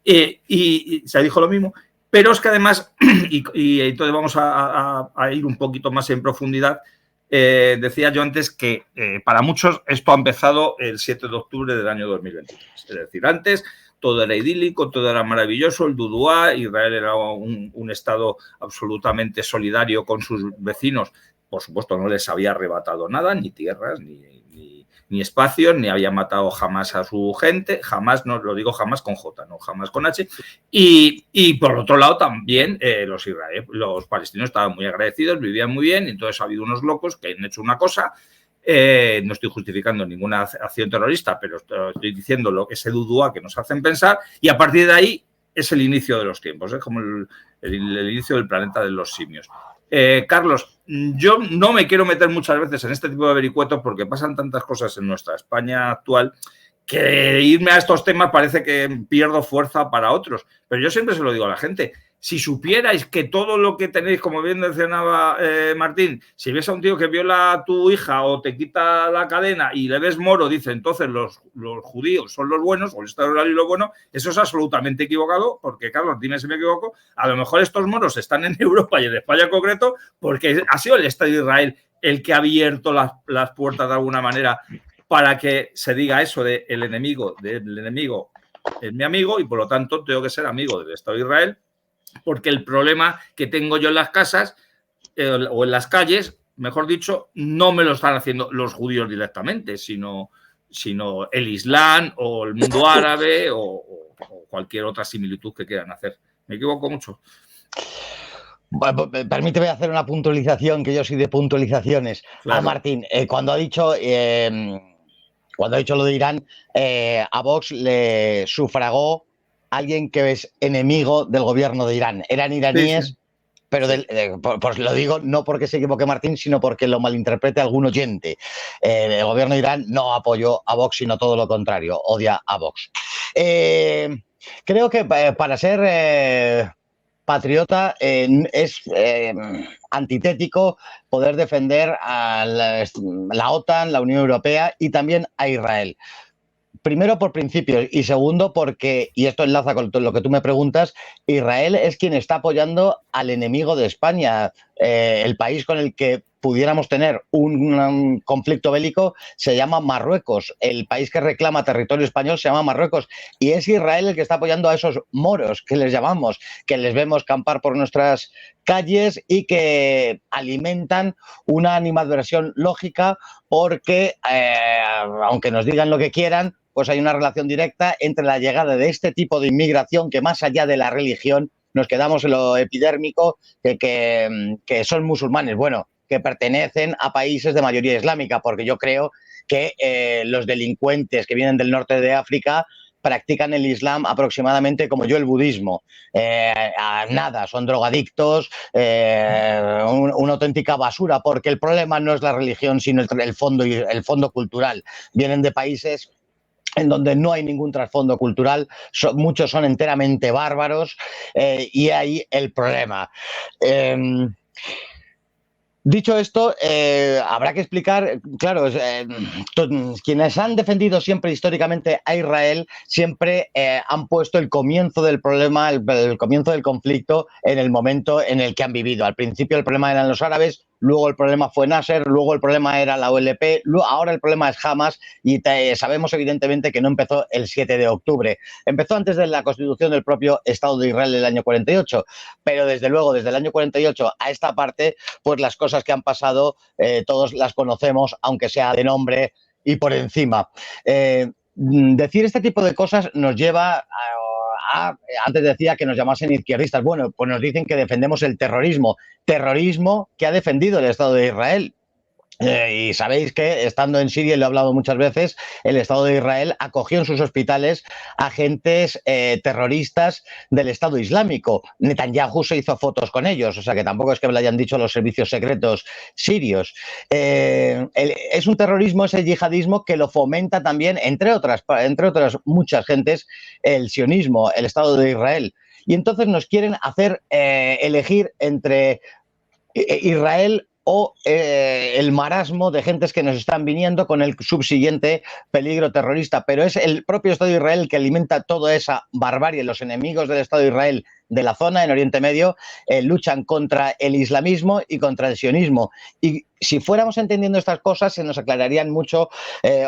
y se dijo lo mismo. Pero es que además, y entonces vamos a ir un poquito más en profundidad, decía yo antes que para muchos esto ha empezado el 7 de octubre del año 2023. Es decir, antes todo era idílico, todo era maravilloso, el Dudúa, Israel era un estado absolutamente solidario con sus vecinos. Por supuesto, no les había arrebatado nada, ni tierras, ni espacios, ni había matado jamás a su gente, jamás, no lo digo jamás con J, no jamás con H, y por otro lado también los palestinos estaban muy agradecidos, vivían muy bien, y entonces ha habido unos locos que han hecho una cosa, no estoy justificando ninguna acción terrorista, pero estoy diciendo lo que ese dudúa que nos hacen pensar, y a partir de ahí es el inicio de los tiempos, es como el inicio del planeta de los simios. Carlos, yo no me quiero meter muchas veces en este tipo de vericuetos porque pasan tantas cosas en nuestra España actual que irme a estos temas parece que pierdo fuerza para otros. Pero yo siempre se lo digo a la gente. Si supierais que todo lo que tenéis, como bien mencionaba Martín, si ves a un tío que viola a tu hija o te quita la cadena y le ves moro, dice entonces los judíos son los buenos o el Estado Israelí lo bueno, eso es absolutamente equivocado porque, Carlos, dime si me equivoco, a lo mejor estos moros están en Europa y en España en concreto porque ha sido el Estado de Israel el que ha abierto las puertas de alguna manera para que se diga eso de el enemigo es mi amigo y por lo tanto tengo que ser amigo del Estado de Israel. Porque el problema que tengo yo en las casas o en las calles, mejor dicho, no me lo están haciendo los judíos directamente, sino el Islam o el mundo árabe o cualquier otra similitud que quieran hacer. ¿Me equivoco mucho? Bueno, permíteme hacer una puntualización, que yo soy de puntualizaciones. Claro. Martín, cuando ha dicho lo de Irán, a Vox le sufragó alguien que es enemigo del gobierno de Irán. Eran iraníes, sí. Pero pues lo digo no porque se equivoque Martín, sino porque lo malinterprete algún oyente. El gobierno de Irán no apoyó a Vox, sino todo lo contrario, odia a Vox. Creo que para ser patriota es antitético poder defender a la OTAN, la Unión Europea y también a Israel. Primero por principios y segundo porque, y esto enlaza con lo que tú me preguntas, Israel es quien está apoyando al enemigo de España. El país con el que pudiéramos tener un conflicto bélico se llama Marruecos. El país que reclama territorio español se llama Marruecos. Y es Israel el que está apoyando a esos moros, que les llamamos, que les vemos campar por nuestras calles y que alimentan una animadversión lógica porque, aunque nos digan lo que quieran, pues hay una relación directa entre la llegada de este tipo de inmigración que más allá de la religión nos quedamos en lo epidérmico que son musulmanes, bueno, que pertenecen a países de mayoría islámica, porque yo creo que los delincuentes que vienen del norte de África practican el Islam aproximadamente como yo el budismo. Nada, son drogadictos, una auténtica basura, porque el problema no es la religión, sino el fondo cultural. Vienen de países en donde no hay ningún trasfondo cultural, muchos son enteramente bárbaros y ahí el problema. Dicho esto, habrá que explicar, claro, quienes han defendido siempre históricamente a Israel siempre han puesto el comienzo del problema, el comienzo del conflicto en el momento en el que han vivido. Al principio el problema eran los árabes, luego el problema fue Nasser, luego el problema era la OLP, ahora el problema es Hamas y sabemos evidentemente que no empezó el 7 de octubre. Empezó antes de la constitución del propio Estado de Israel el año 48, pero desde luego desde el año 48 a esta parte, pues las cosas que han pasado todos las conocemos, aunque sea de nombre y por encima. Decir este tipo de cosas nos lleva antes decía que nos llamasen izquierdistas. Bueno, pues nos dicen que defendemos el terrorismo que ha defendido el Estado de Israel. Y sabéis que, estando en Siria, y lo he hablado muchas veces, el Estado de Israel acogió en sus hospitales agentes terroristas del Estado Islámico. Netanyahu se hizo fotos con ellos, o sea que tampoco es que me lo hayan dicho los servicios secretos sirios. Es un terrorismo, ese yihadismo, que lo fomenta también, entre otras muchas gentes, el sionismo, el Estado de Israel. Y entonces nos quieren hacer elegir entre Israel o el marasmo de gentes que nos están viniendo con el subsiguiente peligro terrorista. Pero es el propio Estado de Israel que alimenta toda esa barbarie. Los enemigos del Estado de Israel de la zona, en Oriente Medio, luchan contra el islamismo y contra el sionismo. Y si fuéramos entendiendo estas cosas, se nos aclararían mucho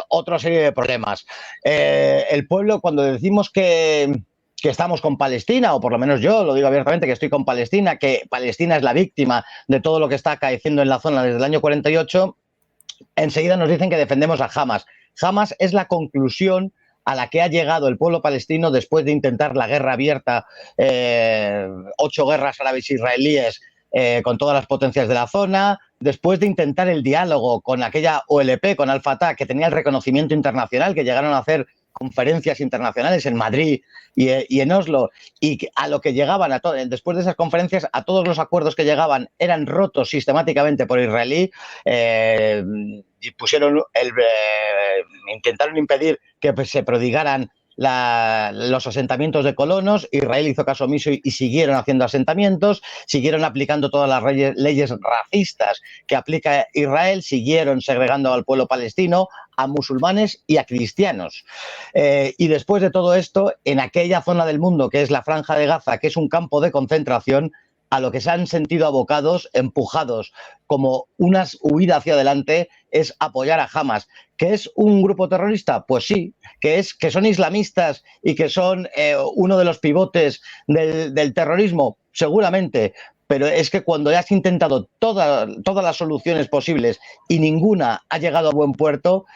otra serie de problemas. El pueblo, cuando decimos que estamos con Palestina, o por lo menos yo lo digo abiertamente, que estoy con Palestina, que Palestina es la víctima de todo lo que está acaeciendo en la zona desde el año 48, enseguida nos dicen que defendemos a Hamas. Hamas es la conclusión a la que ha llegado el pueblo palestino después de intentar la guerra abierta, 8 guerras árabes-israelíes con todas las potencias de la zona, después de intentar el diálogo con aquella OLP, con Al-Fatah, que tenía el reconocimiento internacional, que llegaron a hacer conferencias internacionales en Madrid y en Oslo, y a lo que llegaban, después de esas conferencias, a todos los acuerdos que llegaban eran rotos sistemáticamente por israelí, y intentaron impedir que se prodigaran los asentamientos de colonos. Israel hizo caso omiso y siguieron haciendo asentamientos, siguieron aplicando todas las leyes racistas que aplica Israel, siguieron segregando al pueblo palestino, a musulmanes y a cristianos. Y después de todo esto, en aquella zona del mundo que es la Franja de Gaza, que es un campo de concentración, a lo que se han sentido abocados, empujados como una huida hacia adelante, es apoyar a Hamas. ¿Que es un grupo terrorista? Pues sí. ¿Que son islamistas y que son uno de los pivotes del terrorismo? Seguramente. Pero es que cuando has intentado todas las soluciones posibles y ninguna ha llegado a buen puerto,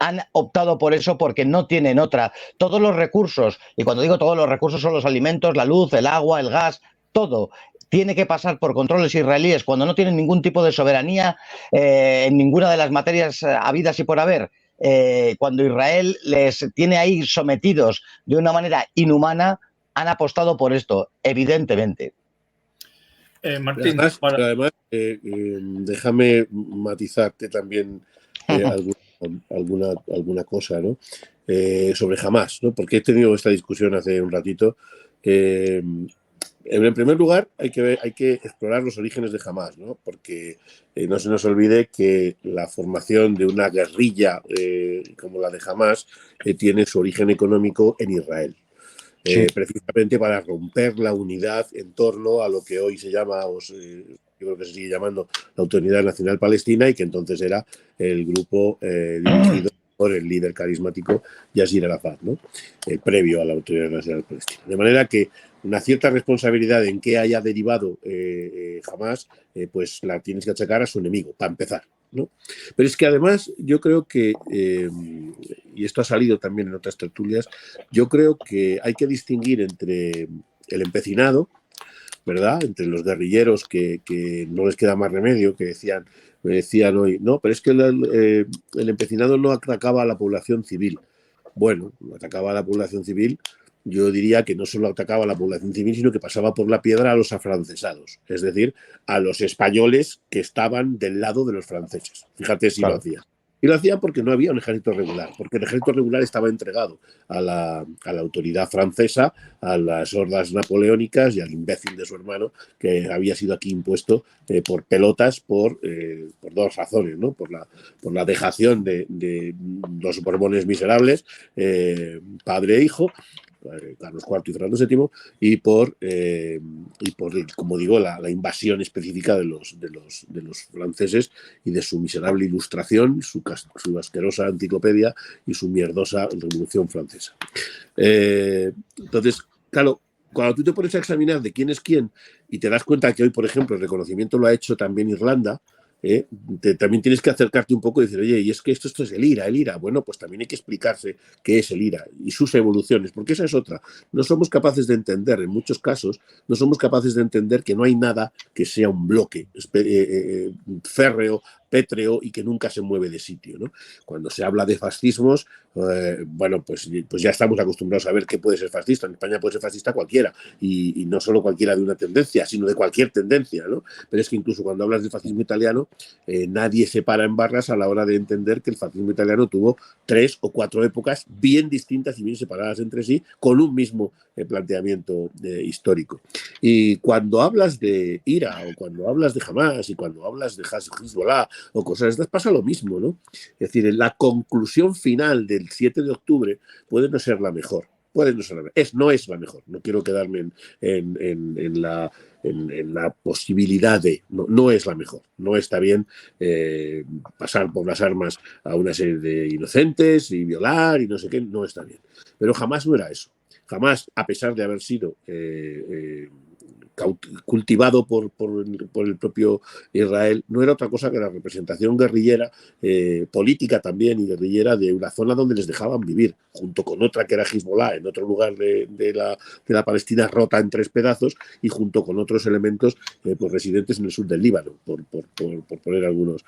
han optado por eso porque no tienen otra. Todos los recursos, y cuando digo todos los recursos son los alimentos, la luz, el agua, el gas, todo tiene que pasar por controles israelíes cuando no tienen ningún tipo de soberanía en ninguna de las materias habidas y por haber. Cuando Israel les tiene ahí sometidos de una manera inhumana, han apostado por esto, evidentemente. Martín, además déjame matizarte también alguna cosa, ¿no? Sobre Hamas, ¿no? Porque he tenido esta discusión hace un ratito. En primer lugar, hay que explorar los orígenes de Hamas, ¿no? Porque no se nos olvide que la formación de una guerrilla como la de Hamas tiene su origen económico en Israel. Sí. Precisamente para romper la unidad en torno a lo que hoy se llama, yo creo que se sigue llamando la Autoridad Nacional Palestina, y que entonces era el grupo dirigido por el líder carismático Yasser Arafat, ¿no? Previo a la Autoridad Nacional Palestina. De manera que una cierta responsabilidad en que haya derivado Hamas, pues la tienes que achacar a su enemigo, para empezar, ¿no? Pero es que además yo creo que, y esto ha salido también en otras tertulias, yo creo que hay que distinguir entre el empecinado, ¿verdad? Entre los guerrilleros que no les queda más remedio, que me decían hoy, no, pero es que el empecinado no atacaba a la población civil. Bueno, atacaba a la población civil. Yo diría que no solo atacaba a la población civil, sino que pasaba por la piedra a los afrancesados, es decir, a los españoles que estaban del lado de los franceses. Fíjate si claro. Lo hacía. Y lo hacían porque no había un ejército regular, porque el ejército regular estaba entregado a la autoridad francesa, a las hordas napoleónicas y al imbécil de su hermano, que había sido aquí impuesto por pelotas por dos razones, ¿no? Por la dejación de los Borbones miserables, padre e hijo, Carlos IV y Fernando VII, y por como digo, la invasión específica de los franceses y de su miserable ilustración, su asquerosa enciclopedia y su mierdosa Revolución Francesa. Entonces, claro, cuando tú te pones a examinar de quién es quién y te das cuenta que hoy, por ejemplo, el reconocimiento lo ha hecho también Irlanda, también tienes que acercarte un poco y decir, oye, y es que esto es el IRA. Bueno, pues también hay que explicarse qué es el IRA y sus evoluciones, porque esa es otra. No somos capaces de entender, en muchos casos, no somos capaces de entender que no hay nada que sea un bloque férreo, pétreo y que nunca se mueve de sitio, ¿no? Cuando se habla de fascismos, bueno, pues ya estamos acostumbrados a ver qué puede ser fascista. En España puede ser fascista cualquiera, y no solo cualquiera de una tendencia, sino de cualquier tendencia, ¿no? Pero es que incluso cuando hablas del fascismo italiano, nadie se para en barras a la hora de entender que el fascismo italiano tuvo 3 o 4 épocas bien distintas y bien separadas entre sí, con un mismo planteamiento histórico. Y cuando hablas de IRA, o cuando hablas de Hamas, y cuando hablas de Hezbollah, o cosas de estas, pasa lo mismo, ¿no? Es decir, la conclusión final del 7 de octubre puede no ser la mejor. Puede no ser la mejor. No es la mejor. No quiero quedarme en la posibilidad de... No es la mejor. No está bien pasar por las armas a una serie de inocentes y violar y no sé qué. No está bien. Pero jamás no era eso. Jamás, a pesar de haber sido... cultivado por el propio Israel, no era otra cosa que la representación guerrillera, política también y guerrillera, de una zona donde les dejaban vivir, junto con otra que era Hezbollah, en otro lugar de la Palestina rota en 3 pedazos, y junto con otros elementos pues residentes en el sur del Líbano, por poner algunos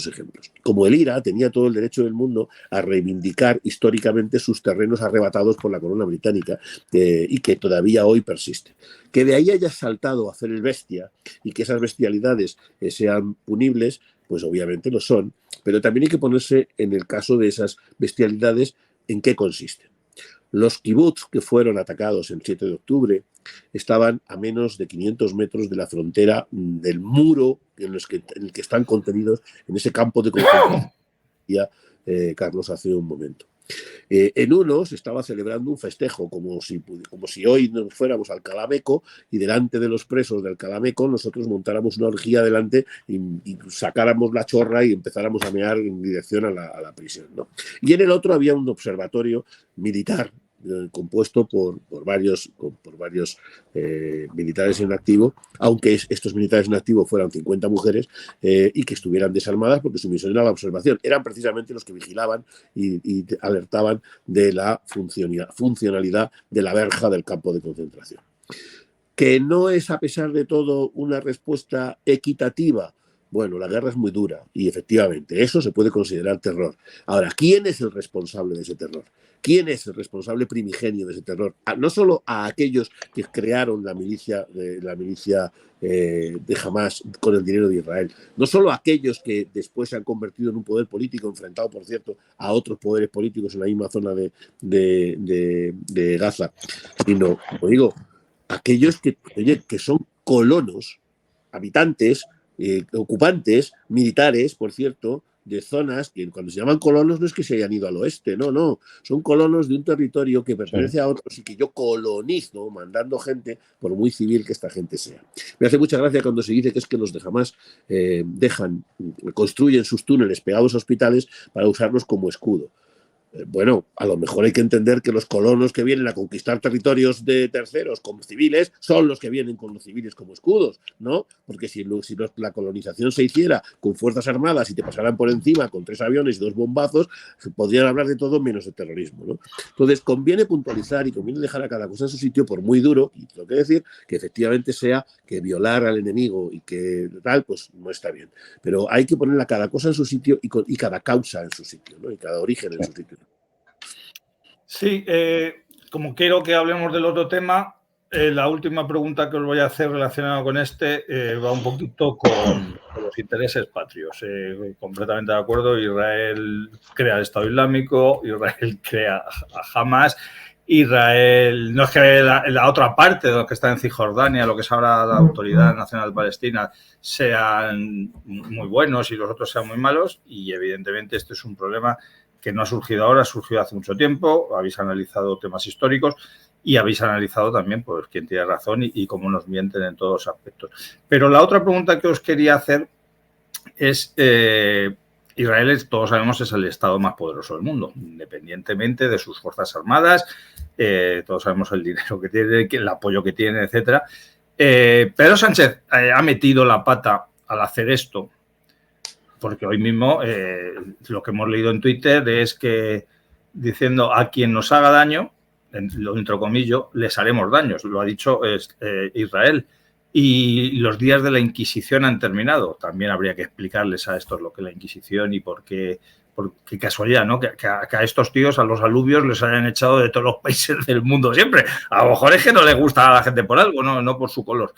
ejemplos. Como el IRA tenía todo el derecho del mundo a reivindicar históricamente sus terrenos arrebatados por la corona británica, y que todavía hoy persiste. Que de ahí haya saltado a hacer el bestia y que esas bestialidades sean punibles, pues obviamente lo son, pero también hay que ponerse en el caso de esas bestialidades en qué consisten. Los kibutz que fueron atacados el 7 de octubre estaban a menos de 500 metros de la frontera del muro en el que están contenidos en ese campo de concentración que decía Carlos hace un momento. En uno se estaba celebrando un festejo, como si hoy nos fuéramos al Calameco y delante de los presos del Calameco nosotros montáramos una orgía delante y sacáramos la chorra y empezáramos a mear en dirección a la prisión, ¿no? Y en el otro había un observatorio militar compuesto por varios militares en activo, aunque estos militares en activo fueran 50 mujeres y que estuvieran desarmadas, porque su misión era la observación. Eran precisamente los que vigilaban y alertaban de la funcionalidad de la verja del campo de concentración. Que no es, a pesar de todo, una respuesta equitativa. Bueno, la guerra es muy dura y efectivamente eso se puede considerar terror. Ahora, ¿quién es el responsable de ese terror? ¿Quién es el responsable primigenio de ese terror? No solo a aquellos que crearon la milicia de Hamas con el dinero de Israel, no solo a aquellos que después se han convertido en un poder político enfrentado, por cierto, a otros poderes políticos en la misma zona de Gaza, sino, como digo, aquellos que son colonos, habitantes, ocupantes, militares, por cierto, de zonas que cuando se llaman colonos no es que se hayan ido al oeste, no, son colonos de un territorio que pertenece a otros y que yo colonizo mandando gente, por muy civil que esta gente sea. Me hace mucha gracia cuando se dice que es que los de Hamas construyen sus túneles pegados a hospitales para usarlos como escudo. Bueno, a lo mejor hay que entender que los colonos que vienen a conquistar territorios de terceros como civiles son los que vienen con los civiles como escudos, ¿no? Porque si la colonización se hiciera con fuerzas armadas y te pasaran por encima con 3 aviones y 2 bombazos, podrían hablar de todo menos de terrorismo, ¿no? Entonces, conviene puntualizar y conviene dejar a cada cosa en su sitio, por muy duro, y tengo que decir que efectivamente sea que violar al enemigo y que tal, pues no está bien. Pero hay que poner a cada cosa en su sitio y cada causa en su sitio, ¿no? Y cada origen en su sitio. Sí, como quiero que hablemos del otro tema, la última pregunta que os voy a hacer relacionada con va un poquito con los intereses patrios. Completamente de acuerdo, Israel crea el Estado Islámico, Israel crea a Hamas, Israel, no es que la otra parte de lo que está en Cisjordania, lo que es ahora la Autoridad Nacional Palestina, sean muy buenos y los otros sean muy malos, y evidentemente este es un problema que no ha surgido ahora, ha surgido hace mucho tiempo. Habéis analizado temas históricos y habéis analizado también pues quién tiene razón y cómo nos mienten en todos los aspectos. Pero la otra pregunta que os quería hacer es, Israel, todos sabemos, es el Estado más poderoso del mundo, independientemente de sus fuerzas armadas, todos sabemos el dinero que tiene, el apoyo que tiene, etcétera. Pedro Sánchez ha metido la pata al hacer esto, porque hoy mismo lo que hemos leído en Twitter es que diciendo a quien nos haga daño, lo entrecomillo, les haremos daños, lo ha dicho Israel. Y los días de la Inquisición han terminado. También habría que explicarles a estos lo que es la Inquisición y por qué casualidad, ¿no? Que a estos tíos, a los alubios, les hayan echado de todos los países del mundo siempre. A lo mejor es que no les gusta a la gente por algo, no por su color.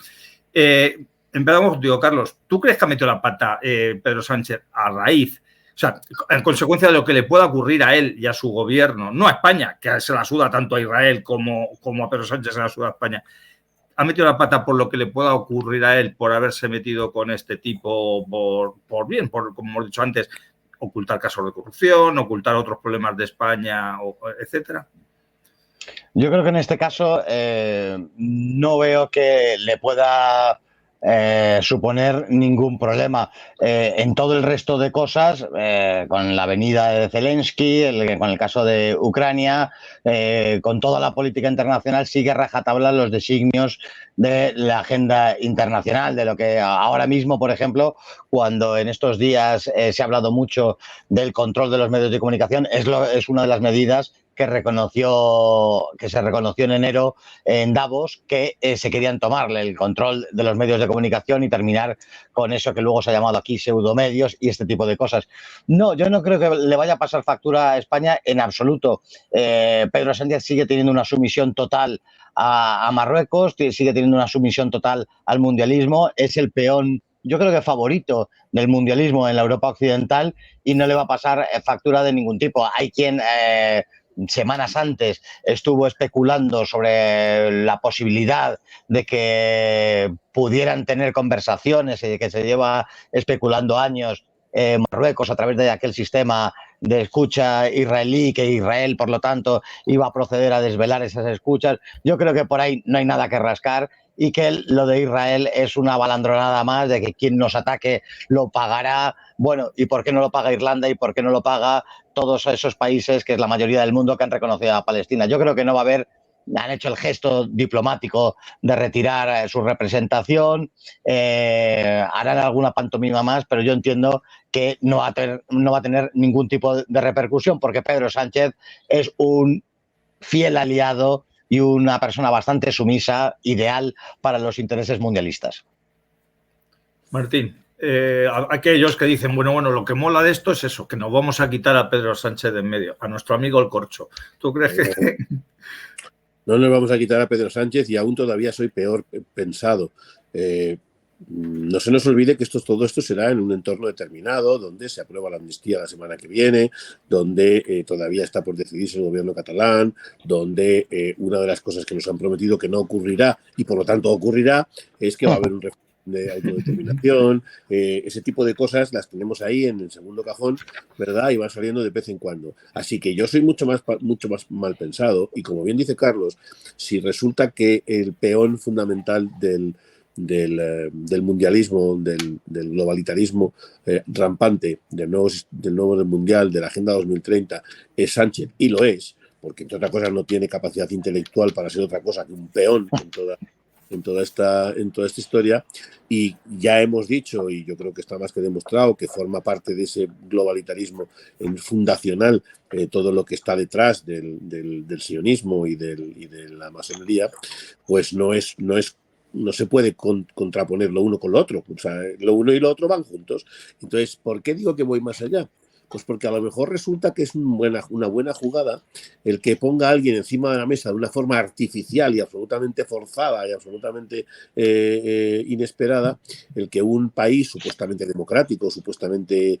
Empezamos contigo, Carlos. ¿Tú crees que ha metido la pata Pedro Sánchez a raíz, o sea, en consecuencia de lo que le pueda ocurrir a él y a su gobierno, no a España, que se la suda tanto a Israel como a Pedro Sánchez se la suda a España? ¿Ha metido la pata por lo que le pueda ocurrir a él por haberse metido con este tipo, por como hemos dicho antes, ocultar casos de corrupción, ocultar otros problemas de España, etcétera? Yo creo que en este caso no veo que le pueda suponer ningún problema. En todo el resto de cosas, con la venida de Zelensky, con el caso de Ucrania, con toda la política internacional, sigue rajatabla los designios de la agenda internacional, de lo que ahora mismo, por ejemplo, cuando en estos días se ha hablado mucho del control de los medios de comunicación, es una de las medidas que se reconoció en enero en Davos, que se querían tomarle el control de los medios de comunicación y terminar con eso que luego se ha llamado aquí pseudomedios y este tipo de cosas. No, yo no creo que le vaya a pasar factura a España en absoluto. Pedro Sánchez sigue teniendo una sumisión total a Marruecos, sigue teniendo una sumisión total al mundialismo, es el peón, yo creo que favorito del mundialismo en la Europa occidental, y no le va a pasar factura de ningún tipo. Hay quien semanas antes estuvo especulando sobre la posibilidad de que pudieran tener conversaciones, que se lleva especulando años, Marruecos a través de aquel sistema de escucha israelí, que Israel, por lo tanto, iba a proceder a desvelar esas escuchas. Yo creo que por ahí no hay nada que rascar y que lo de Israel es una balandronada más de que quien nos ataque lo pagará. Bueno, ¿y por qué no lo paga Irlanda y por qué no lo paga todos esos países, que es la mayoría del mundo, que han reconocido a Palestina? Yo creo que no va a haber, han hecho el gesto diplomático de retirar su representación, harán alguna pantomima más, pero yo entiendo que no va a tener ningún tipo de repercusión, porque Pedro Sánchez es un fiel aliado y una persona bastante sumisa, ideal para los intereses mundialistas. Martín, aquellos que dicen, bueno, lo que mola de esto es eso, que nos vamos a quitar a Pedro Sánchez de en medio, a nuestro amigo el corcho. ¿Tú crees que...? No nos vamos a quitar a Pedro Sánchez y aún todavía soy peor pensado. No se nos olvide que todo esto será en un entorno determinado, donde se aprueba la amnistía la semana que viene, donde todavía está por decidirse el gobierno catalán, donde una de las cosas que nos han prometido que no ocurrirá y por lo tanto ocurrirá es que va a haber un referéndum de autodeterminación. Ese tipo de cosas las tenemos ahí en el segundo cajón, ¿verdad? Y van saliendo de vez en cuando. Así que yo soy mucho más mal pensado, y como bien dice Carlos, si resulta que el peón fundamental del mundialismo, del globalitarismo rampante, del nuevo mundial, de la Agenda 2030, es Sánchez, y lo es, porque entre otras cosas no tiene capacidad intelectual para ser otra cosa que un peón en toda esta historia, y ya hemos dicho, y yo creo que está más que demostrado, que forma parte de ese globalitarismo fundacional, todo lo que está detrás del sionismo y de la masonería, pues no se puede contraponer lo uno con lo otro. O sea, lo uno y lo otro van juntos. Entonces, ¿por qué digo que voy más allá? Pues porque a lo mejor resulta que es una buena jugada el que ponga a alguien encima de la mesa de una forma artificial y absolutamente forzada y absolutamente inesperada, el que un país supuestamente democrático, supuestamente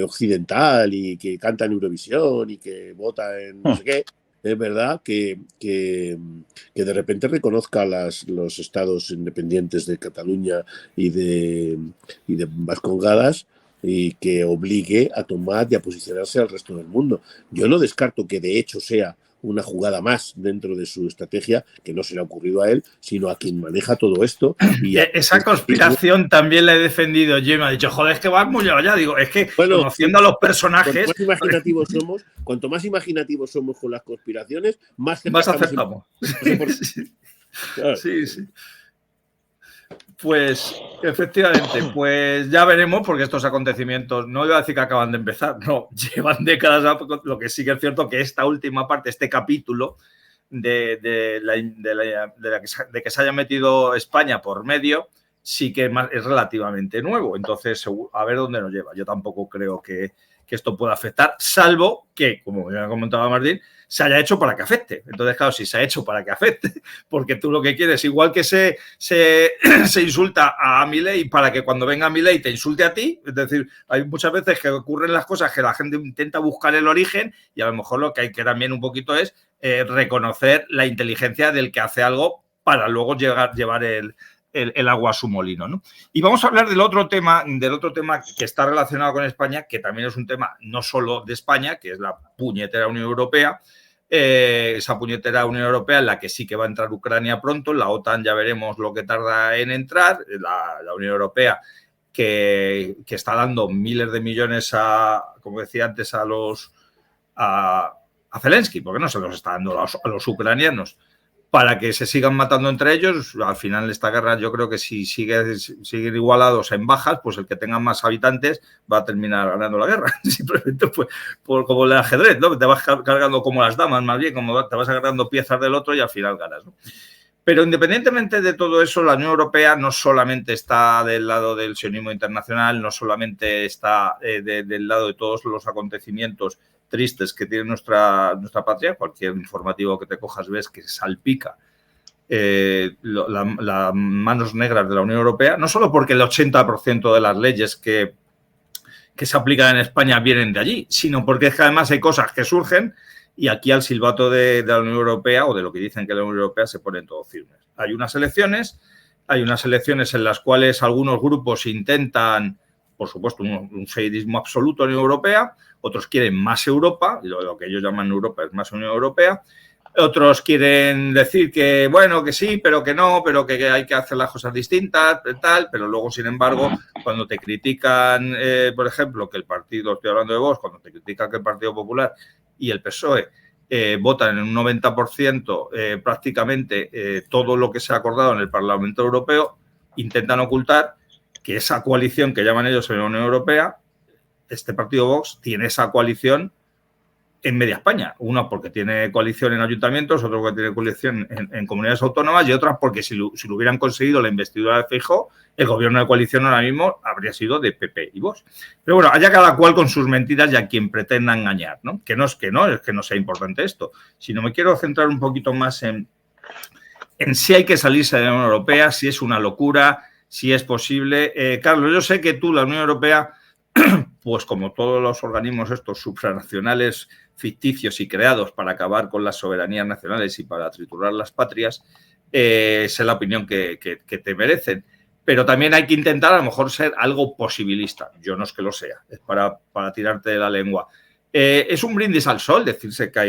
occidental y que canta en Eurovisión y que vota en no sé qué, es verdad que de repente reconozca los estados independientes de Cataluña y de Vascongadas y que obligue a tomar y a posicionarse al resto del mundo. Yo no descarto que de hecho sea una jugada más dentro de su estrategia, que no se le ha ocurrido a él, sino a quien maneja todo esto. Y esa conspiración también la he defendido yo y me ha dicho, joder, es que vas muy allá. Digo, es que conociendo a los personajes... Cuanto más imaginativos somos con las conspiraciones, más acertamos. Claro. Sí. Pues efectivamente, pues ya veremos, porque estos acontecimientos, no iba a decir que acaban de empezar, no, llevan décadas. Lo que sí que es cierto que esta última parte, este capítulo de que se haya metido España por medio, sí que es relativamente nuevo. Entonces, a ver dónde nos lleva. Yo tampoco creo que esto pueda afectar, salvo que, como ya comentaba Martín, se haya hecho para que afecte. Entonces, claro, si se ha hecho para que afecte, porque tú lo que quieres, igual que se insulta a Milei para que cuando venga Milei te insulte a ti, es decir, hay muchas veces que ocurren las cosas que la gente intenta buscar el origen y a lo mejor lo que hay que también un poquito es reconocer la inteligencia del que hace algo para luego llevar el agua a su molino, ¿no? Y vamos a hablar del otro tema que está relacionado con España, que también es un tema no solo de España, que es la puñetera Unión Europea, esa puñetera Unión Europea en la que sí que va a entrar Ucrania pronto. La OTAN ya veremos lo que tarda en entrar, la Unión Europea que está dando miles de millones como decía antes, a Zelensky, porque no se los está dando a los ucranianos, para que se sigan matando entre ellos. Al final esta guerra, yo creo que si siguen igualados en bajas, pues el que tenga más habitantes va a terminar ganando la guerra. Simplemente pues, como el ajedrez, ¿no? Te vas cargando como las damas, más bien, como te vas agarrando piezas del otro y al final ganas, ¿no? Pero independientemente de todo eso, la Unión Europea no solamente está del lado del sionismo internacional, no solamente está del lado de todos los acontecimientos tristes que tiene nuestra patria. Cualquier informativo que te cojas ves que salpica las manos negras de la Unión Europea, no solo porque el 80% de las leyes que se aplican en España vienen de allí, sino porque es que además hay cosas que surgen y aquí al silbato de la Unión Europea, o de lo que dicen que la Unión Europea, se ponen todos firmes. Hay unas elecciones en las cuales algunos grupos intentan, por supuesto, un seguidismo absoluto en la Unión Europea, otros quieren más Europa, lo que ellos llaman Europa es más Unión Europea, otros quieren decir que, bueno, que sí, pero que no, pero que hay que hacer las cosas distintas, tal, pero luego, sin embargo, cuando te critican, por ejemplo, que el partido, estoy hablando de Vox, cuando te critican que el Partido Popular y el PSOE votan en un 90% prácticamente todo lo que se ha acordado en el Parlamento Europeo, intentan ocultar que esa coalición que llaman ellos en la Unión Europea, este partido Vox tiene esa coalición en media España. Una porque tiene coalición en ayuntamientos, otro porque tiene coalición en comunidades autónomas y otras porque si lo hubieran conseguido la investidura de Feijóo, el gobierno de coalición ahora mismo habría sido de PP y Vox. Pero bueno, allá cada cual con sus mentiras y a quien pretenda engañar, ¿no? Que no es que no sea importante esto, sino me quiero centrar un poquito más en si hay que salirse de la Unión Europea, si es una locura, si es posible. Carlos, yo sé que tú, la Unión Europea, pues como todos los organismos estos supranacionales ficticios y creados para acabar con las soberanías nacionales y para triturar las patrias, es la opinión que te merecen. Pero también hay que intentar a lo mejor ser algo posibilista. Yo no es que lo sea, es para tirarte de la lengua. Es un brindis al sol decir que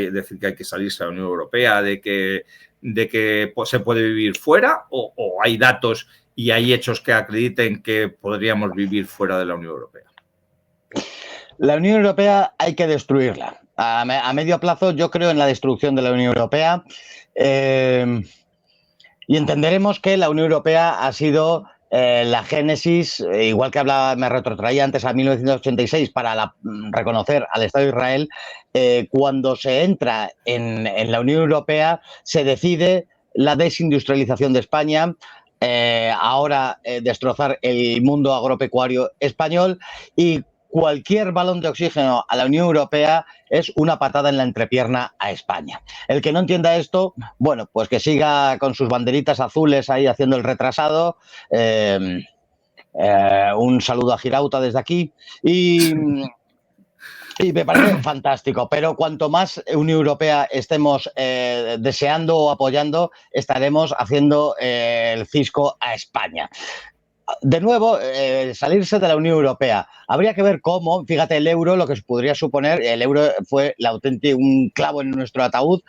hay que salirse de la Unión Europea, de que pues, se puede vivir fuera, o hay datos y hay hechos que acrediten que podríamos vivir fuera de la Unión Europea. La Unión Europea hay que destruirla. A medio plazo yo creo en la destrucción de la Unión Europea y entenderemos que la Unión Europea ha sido la génesis, igual que me retrotraía antes a 1986 para reconocer al Estado de Israel. Cuando se entra en la Unión Europea se decide la desindustrialización de España, ahora destrozar el mundo agropecuario español y cualquier balón de oxígeno a la Unión Europea es una patada en la entrepierna a España. El que no entienda esto, bueno, pues que siga con sus banderitas azules ahí haciendo el retrasado. Un saludo a Girauta desde aquí. Y me parece fantástico, pero cuanto más Unión Europea estemos deseando o apoyando, estaremos haciendo el cisco a España. De nuevo, salirse de la Unión Europea. Habría que ver cómo, fíjate, el euro, lo que se podría suponer, el euro fue un clavo en nuestro ataúd.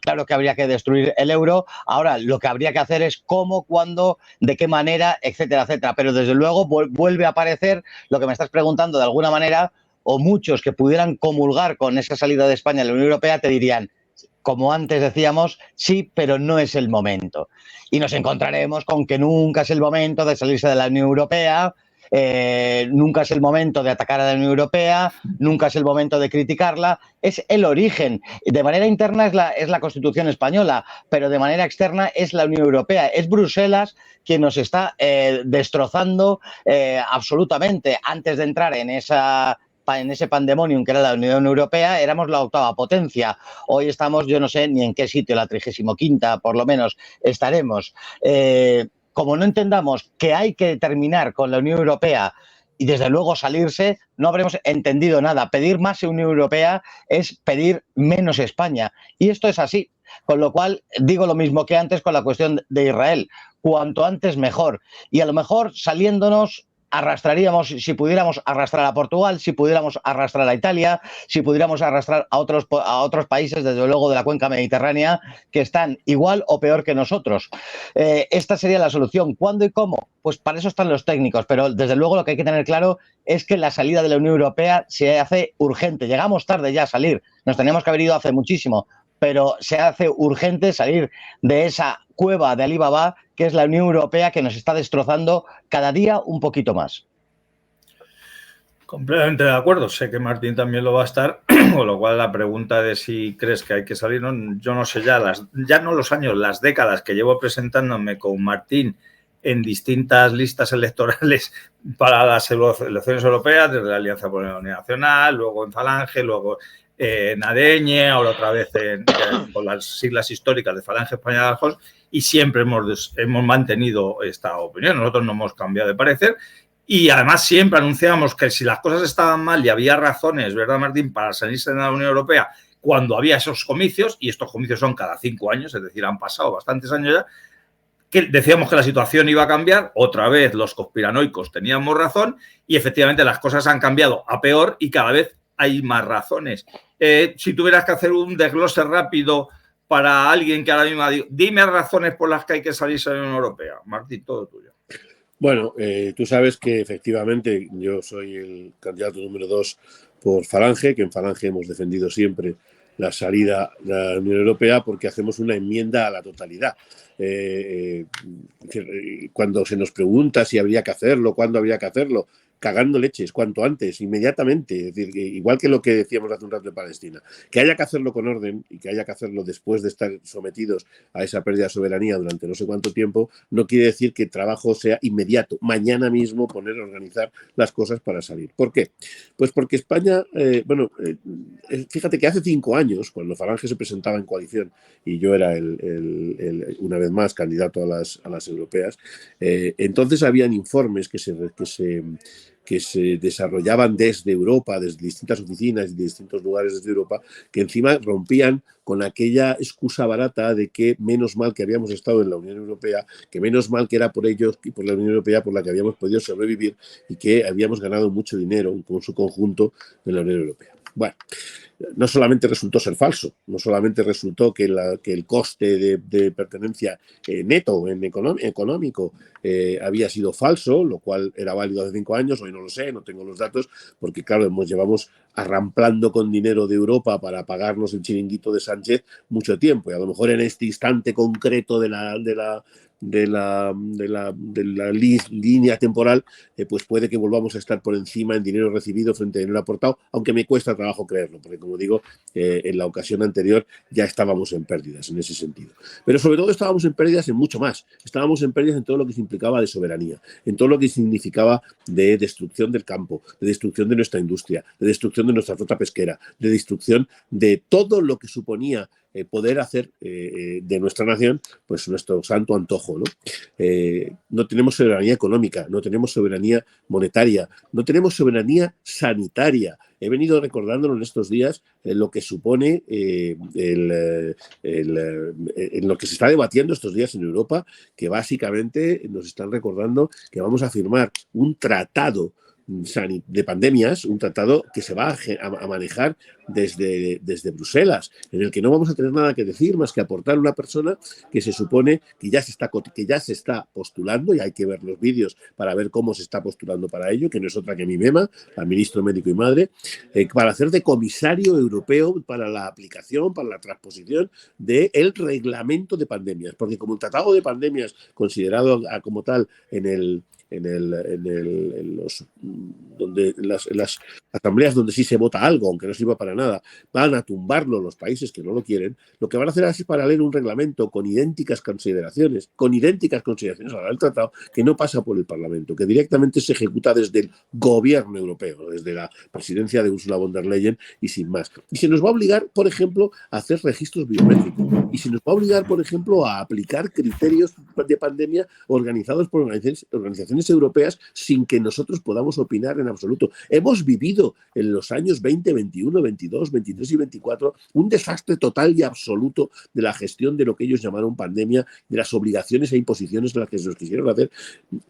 Claro que habría que destruir el euro. Ahora, lo que habría que hacer es cómo, cuándo, de qué manera, etcétera, etcétera. Pero desde luego vuelve a aparecer lo que me estás preguntando de alguna manera, o muchos que pudieran comulgar con esa salida de España de la Unión Europea te dirían, como antes decíamos, sí, pero no es el momento. Y nos encontraremos con que nunca es el momento de salirse de la Unión Europea, nunca es el momento de atacar a la Unión Europea, nunca es el momento de criticarla. Es el origen. De manera interna es la Constitución española, pero de manera externa es la Unión Europea. Es Bruselas quien nos está destrozando absolutamente. Antes de entrar en ese pandemonium que era la Unión Europea, éramos la 8ª potencia. Hoy estamos, yo no sé ni en qué sitio, la 35ª por lo menos estaremos. Como no entendamos que hay que terminar con la Unión Europea y desde luego salirse, no habremos entendido nada. Pedir más Unión Europea es pedir menos España. Y esto es así. Con lo cual, digo lo mismo que antes con la cuestión de Israel. Cuanto antes mejor. Y a lo mejor saliéndonos arrastraríamos, si pudiéramos arrastrar a Portugal, si pudiéramos arrastrar a Italia, si pudiéramos arrastrar a otros países, desde luego de la cuenca mediterránea, que están igual o peor que nosotros. Esta sería la solución. ¿Cuándo y cómo? Pues para eso están los técnicos, pero desde luego lo que hay que tener claro es que la salida de la Unión Europea se hace urgente. Llegamos tarde ya a salir, nos teníamos que haber ido hace muchísimo, pero se hace urgente salir de esa cueva de Alibaba que es la Unión Europea, que nos está destrozando cada día un poquito más. Completamente de acuerdo. Sé que Martín también lo va a estar, con lo cual la pregunta de si crees que hay que salir, yo no sé ya no los años, las décadas que llevo presentándome con Martín en distintas listas electorales para las elecciones europeas, desde la Alianza por la Unidad Nacional, luego en Falange, luego en ADN, ahora otra vez con las siglas históricas de Falange España de Aljos, y siempre hemos mantenido esta opinión. Nosotros no hemos cambiado de parecer y además siempre anunciábamos que si las cosas estaban mal y había razones, ¿verdad, Martín?, para salirse de la Unión Europea cuando había esos comicios, y estos comicios son cada 5 años, es decir, han pasado bastantes años ya, que decíamos que la situación iba a cambiar, otra vez los conspiranoicos teníamos razón y efectivamente las cosas han cambiado a peor y cada vez hay más razones. Si tuvieras que hacer un desglose rápido para alguien que ahora mismo dime razones por las que hay que salirse de la Unión Europea. Martín, todo tuyo. Bueno, tú sabes que efectivamente yo soy el candidato número 2 por Falange, que en Falange hemos defendido siempre la salida de la Unión Europea porque hacemos una enmienda a la totalidad. Cuando se nos pregunta si habría que hacerlo, cuándo habría que hacerlo, cagando leches, cuanto antes, inmediatamente. Es decir, igual que lo que decíamos hace un rato de Palestina, que haya que hacerlo con orden y que haya que hacerlo después de estar sometidos a esa pérdida de soberanía durante no sé cuánto tiempo, no quiere decir que el trabajo sea inmediato. Mañana mismo poner a organizar las cosas para salir. ¿Por qué? Pues porque España, fíjate que hace 5 años, cuando Falange se presentaba en coalición y yo era una vez más candidato a las europeas, entonces habían informes que se desarrollaban desde Europa, desde distintas oficinas y distintos lugares desde Europa, que encima rompían con aquella excusa barata de que menos mal que habíamos estado en la Unión Europea, que menos mal que era por ellos y por la Unión Europea por la que habíamos podido sobrevivir y que habíamos ganado mucho dinero con su conjunto en la Unión Europea. Bueno, no solamente resultó ser falso, no solamente resultó que el coste de pertenencia neto en económico había sido falso, lo cual era válido hace 5 años, hoy no lo sé, no tengo los datos, porque claro, llevamos arramplando con dinero de Europa para pagarnos el chiringuito de Sánchez mucho tiempo, y a lo mejor en este instante concreto de línea temporal, pues puede que volvamos a estar por encima en dinero recibido frente a dinero aportado, aunque me cuesta trabajo creerlo, porque como digo, en la ocasión anterior ya estábamos en pérdidas en ese sentido. Pero sobre todo estábamos en pérdidas en mucho más. Estábamos en pérdidas en todo lo que se implicaba de soberanía, en todo lo que significaba de destrucción del campo, de destrucción de nuestra industria, de destrucción de nuestra flota pesquera, de destrucción de todo lo que suponía poder hacer de nuestra nación pues nuestro santo antojo, ¿no? No tenemos soberanía económica, no tenemos soberanía monetaria, no tenemos soberanía sanitaria. He venido recordándolo en estos días lo que supone en lo que se está debatiendo estos días en Europa, que básicamente nos están recordando que vamos a firmar un tratado de pandemias, un tratado que se va a manejar desde Bruselas, en el que no vamos a tener nada que decir más que aportar una persona que se supone que ya se está postulando, y hay que ver los vídeos para ver cómo se está postulando para ello, que no es otra que mi MEMA, la ministro médico y madre, para hacer de comisario europeo para la aplicación, para la transposición del reglamento de pandemias, porque como el tratado de pandemias considerado como tal en las asambleas donde sí se vota algo, aunque no sirva para nada, van a tumbarlo los países que no lo quieren, lo que van a hacer es para leer un reglamento con idénticas consideraciones a la del tratado, que no pasa por el Parlamento, que directamente se ejecuta desde el gobierno europeo, desde la presidencia de Ursula von der Leyen y sin más. Y se nos va a obligar, por ejemplo, a hacer registros biométricos. Y se nos va a obligar, por ejemplo, a aplicar criterios de pandemia organizados por organizaciones europeas sin que nosotros podamos opinar en absoluto. Hemos vivido en los años 20, 21, 22, 23 y 24 un desastre total y absoluto de la gestión de lo que ellos llamaron pandemia, de las obligaciones e imposiciones de las que se nos quisieron hacer,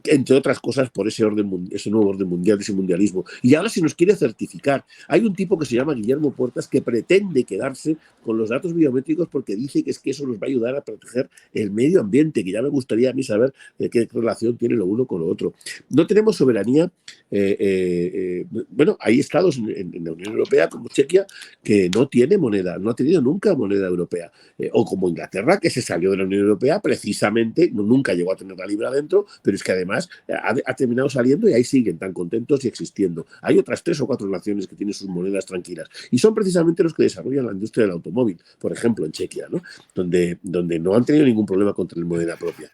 entre otras cosas por ese nuevo orden mundial, ese mundialismo. Y ahora se nos quiere certificar. Hay un tipo que se llama Guillermo Puertas que pretende quedarse con los datos biométricos porque dice que es que eso nos va a ayudar a proteger el medio ambiente, que ya me gustaría a mí saber qué relación tiene lo uno con lo otro. No tenemos soberanía. Bueno, hay estados en la Unión Europea como Chequia que no tiene moneda, no ha tenido nunca moneda europea, o como Inglaterra, que se salió de la Unión Europea precisamente, nunca llegó a tener la libra dentro, pero es que además ha terminado saliendo y ahí siguen tan contentos y existiendo. Hay otras 3 o 4 naciones que tienen sus monedas tranquilas y son precisamente los que desarrollan la industria del automóvil, por ejemplo en Chequia, ¿no? donde no han tenido ningún problema con tener moneda propia.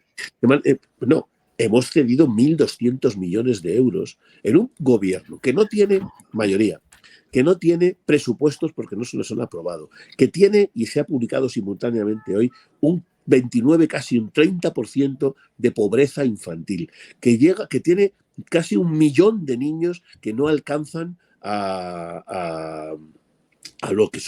No. Hemos cedido 1.200 millones de euros en un gobierno que no tiene mayoría, que no tiene presupuestos porque no se los han aprobado, que tiene, y se ha publicado simultáneamente hoy, un 29, casi un 30% de pobreza infantil, que tiene casi 1 millón de niños que no alcanzan a lo que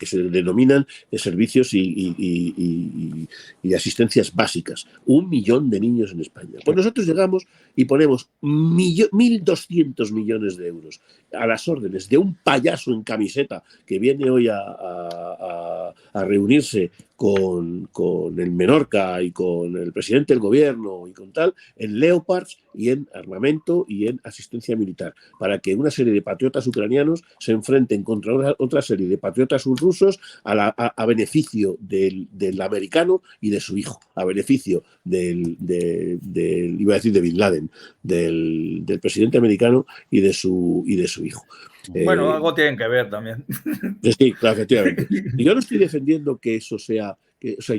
se denominan servicios y asistencias básicas. 1 millón de niños en España. Pues nosotros llegamos y ponemos 1.200 millones de euros a las órdenes de un payaso en camiseta que viene hoy a reunirse con el Menorca y con el presidente del gobierno y con tal, en Leopards y en armamento y en asistencia militar, para que una serie de patriotas ucranianos se enfrenten contra otra serie de patriotas rusos a beneficio del americano y de su hijo, a beneficio iba a decir de Bin Laden, del presidente americano y de su hijo. Bueno, algo tienen que ver también. Sí, claro, efectivamente. Y yo no estoy defendiendo que eso sea...